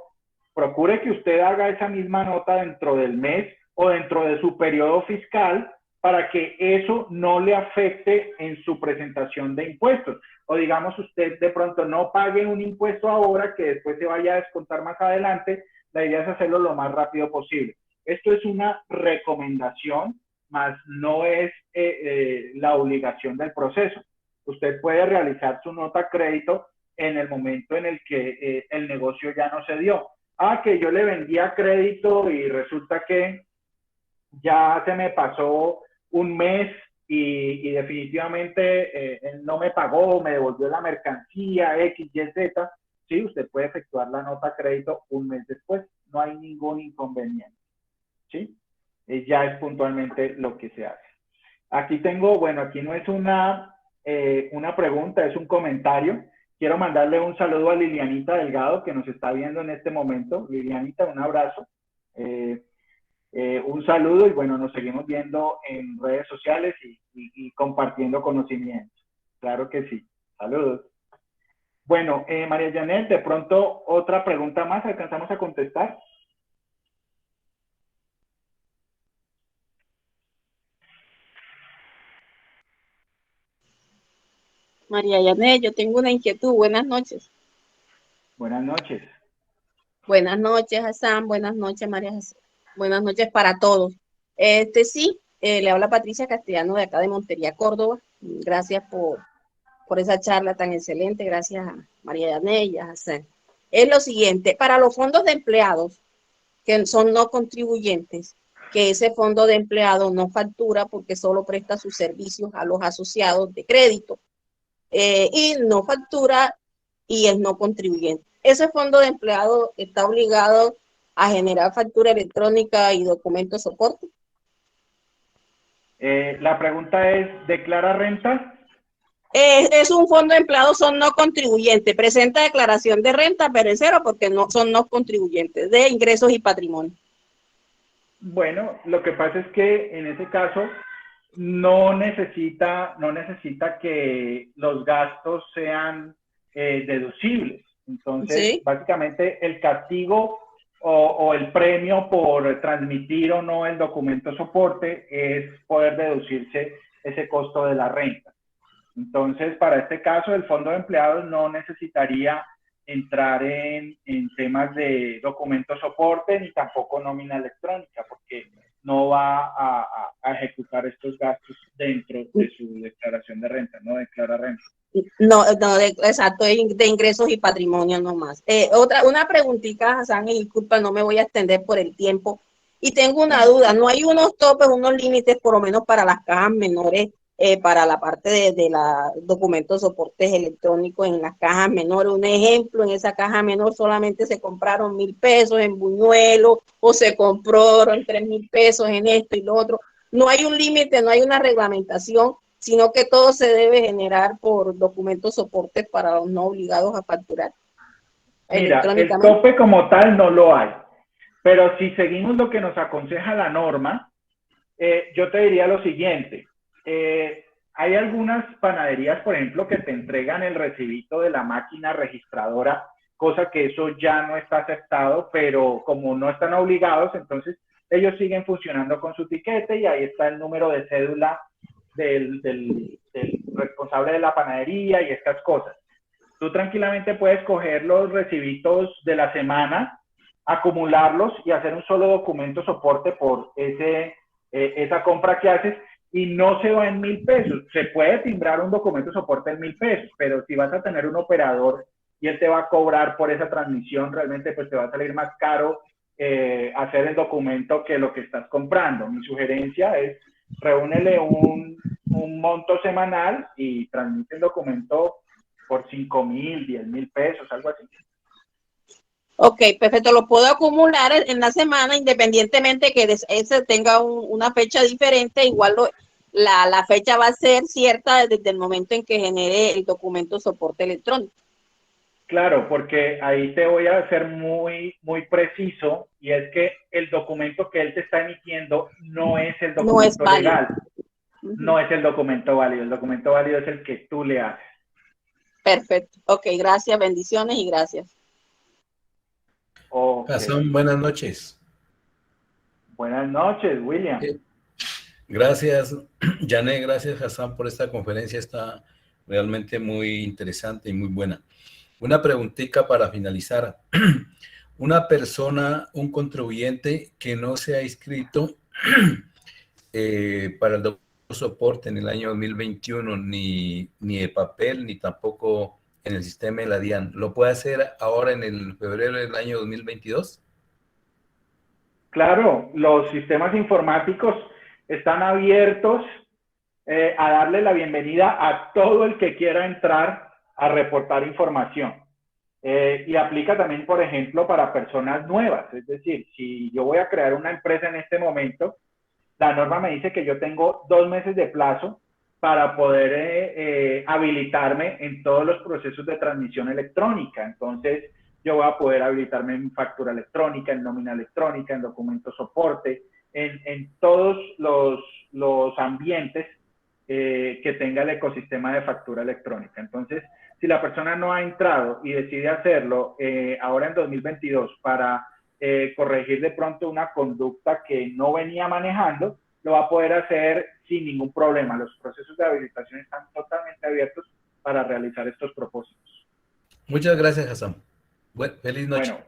procure que usted haga esa misma nota dentro del mes o dentro de su periodo fiscal para que eso no le afecte en su presentación de impuestos. O digamos, usted de pronto no pague un impuesto ahora que después se vaya a descontar más adelante. La idea es hacerlo lo más rápido posible. Esto es una recomendación, más no es la obligación del proceso. Usted puede realizar su nota crédito en el momento en el que el negocio ya no se dio. Que yo le vendía crédito y resulta que ya se me pasó un mes y definitivamente él no me pagó, me devolvió la mercancía, X, Y, Z. Sí, usted puede efectuar la nota crédito un mes después. No hay ningún inconveniente. ¿Sí? Ya es puntualmente lo que se hace. Aquí tengo, bueno, aquí no es una pregunta, es un comentario. Quiero mandarle un saludo a Lilianita Delgado, que nos está viendo en este momento. Lilianita, un abrazo. Un saludo y bueno, nos seguimos viendo en redes sociales y compartiendo conocimientos. Claro que sí. Saludos. Bueno, María Janet, de pronto otra pregunta más, ¿alcanzamos a contestar? María Yané, yo tengo una inquietud. Buenas noches. Buenas noches. Buenas noches, Hassan. Buenas noches, María José. Buenas noches para todos. Sí, le habla Patricia Castellano de acá de Montería, Córdoba. Gracias por esa charla tan excelente. Gracias a María Yané y a Hassan. Es lo siguiente, para los fondos de empleados que son no contribuyentes, que ese fondo de empleados no factura porque solo presta sus servicios a los asociados de crédito y no factura y es no contribuyente. Ese fondo de empleados está obligado a generar factura electrónica y documentos de soporte. La pregunta es, ¿declara renta? Es un fondo de empleados, son no contribuyentes. Presenta declaración de renta, pero es cero porque no son no contribuyentes de ingresos y patrimonio. Bueno, lo que pasa es que en ese caso no necesita que los gastos sean deducibles. Entonces, ¿Sí? Básicamente el castigo o el premio por transmitir o no el documento soporte es poder deducirse ese costo de la renta. Entonces, para este caso, el fondo de empleados no necesitaría entrar en temas de documento soporte ni tampoco nómina electrónica, porque no va a ejecutar estos gastos dentro de su declaración de renta, no declara renta. No, exacto, de ingresos y patrimonio nomás. Una preguntita, Hassan, y disculpa, no me voy a extender por el tiempo. Y tengo una duda, ¿no hay unos topes, unos límites, por lo menos para las cajas menores, para la parte de la documentos soportes electrónicos en las cajas menores? Un ejemplo, en esa caja menor solamente se compraron 1,000 pesos en buñuelo o se compraron 3,000 pesos en esto y lo otro. No hay un límite, no hay una reglamentación, sino que todo se debe generar por documentos soportes para los no obligados a facturar. Mira, el tope como tal no lo hay, pero si seguimos lo que nos aconseja la norma, yo te diría lo siguiente. Hay algunas panaderías, por ejemplo, que te entregan el recibito de la máquina registradora, cosa que eso ya no está aceptado, pero como no están obligados, entonces ellos siguen funcionando con su tiquete y ahí está el número de cédula del responsable de la panadería y estas cosas. Tú tranquilamente puedes coger los recibitos de la semana, acumularlos y hacer un solo documento soporte por esa compra que haces y no se va en 1,000 pesos. Se puede timbrar un documento soporte en 1,000 pesos, pero si vas a tener un operador y él te va a cobrar por esa transmisión, realmente pues te va a salir más caro hacer el documento que lo que estás comprando. Mi sugerencia es reúnele un monto semanal y transmite el documento por 5,000, 10,000 pesos, algo así. Ok, perfecto. Lo puedo acumular en la semana, independientemente que ese tenga una fecha diferente. Igual la fecha va a ser cierta desde el momento en que genere el documento soporte electrónico. Claro, porque ahí te voy a ser muy preciso, y es que el documento que él te está emitiendo no es el documento legal. No es el documento válido. El documento válido es el que tú le haces. Perfecto. Ok, gracias, bendiciones y gracias. Okay. Hassan, buenas noches. Buenas noches, William. Gracias, Yané, gracias, Hassan, por esta conferencia. Está realmente muy interesante y muy buena. Una preguntita para finalizar. Una persona, un contribuyente que no se ha inscrito para el documento soporte en el año 2021, ni de papel, ni tampoco en el sistema de la DIAN, ¿lo puede hacer ahora en el febrero del año 2022? Claro, los sistemas informáticos están abiertos a darle la bienvenida a todo el que quiera entrar a reportar información. Y aplica también, por ejemplo, para personas nuevas. Es decir, si yo voy a crear una empresa en este momento, la norma me dice que yo tengo 2 meses de plazo para poder habilitarme en todos los procesos de transmisión electrónica. Entonces, yo voy a poder habilitarme en factura electrónica, en nómina electrónica, en documento soporte, en todos los ambientes que tenga el ecosistema de factura electrónica. Entonces, si la persona no ha entrado y decide hacerlo ahora en 2022 para corregir de pronto una conducta que no venía manejando, lo va a poder hacer sin ningún problema. Los procesos de habilitación están totalmente abiertos para realizar estos propósitos. Muchas gracias, Hassan. Feliz noche. Bueno,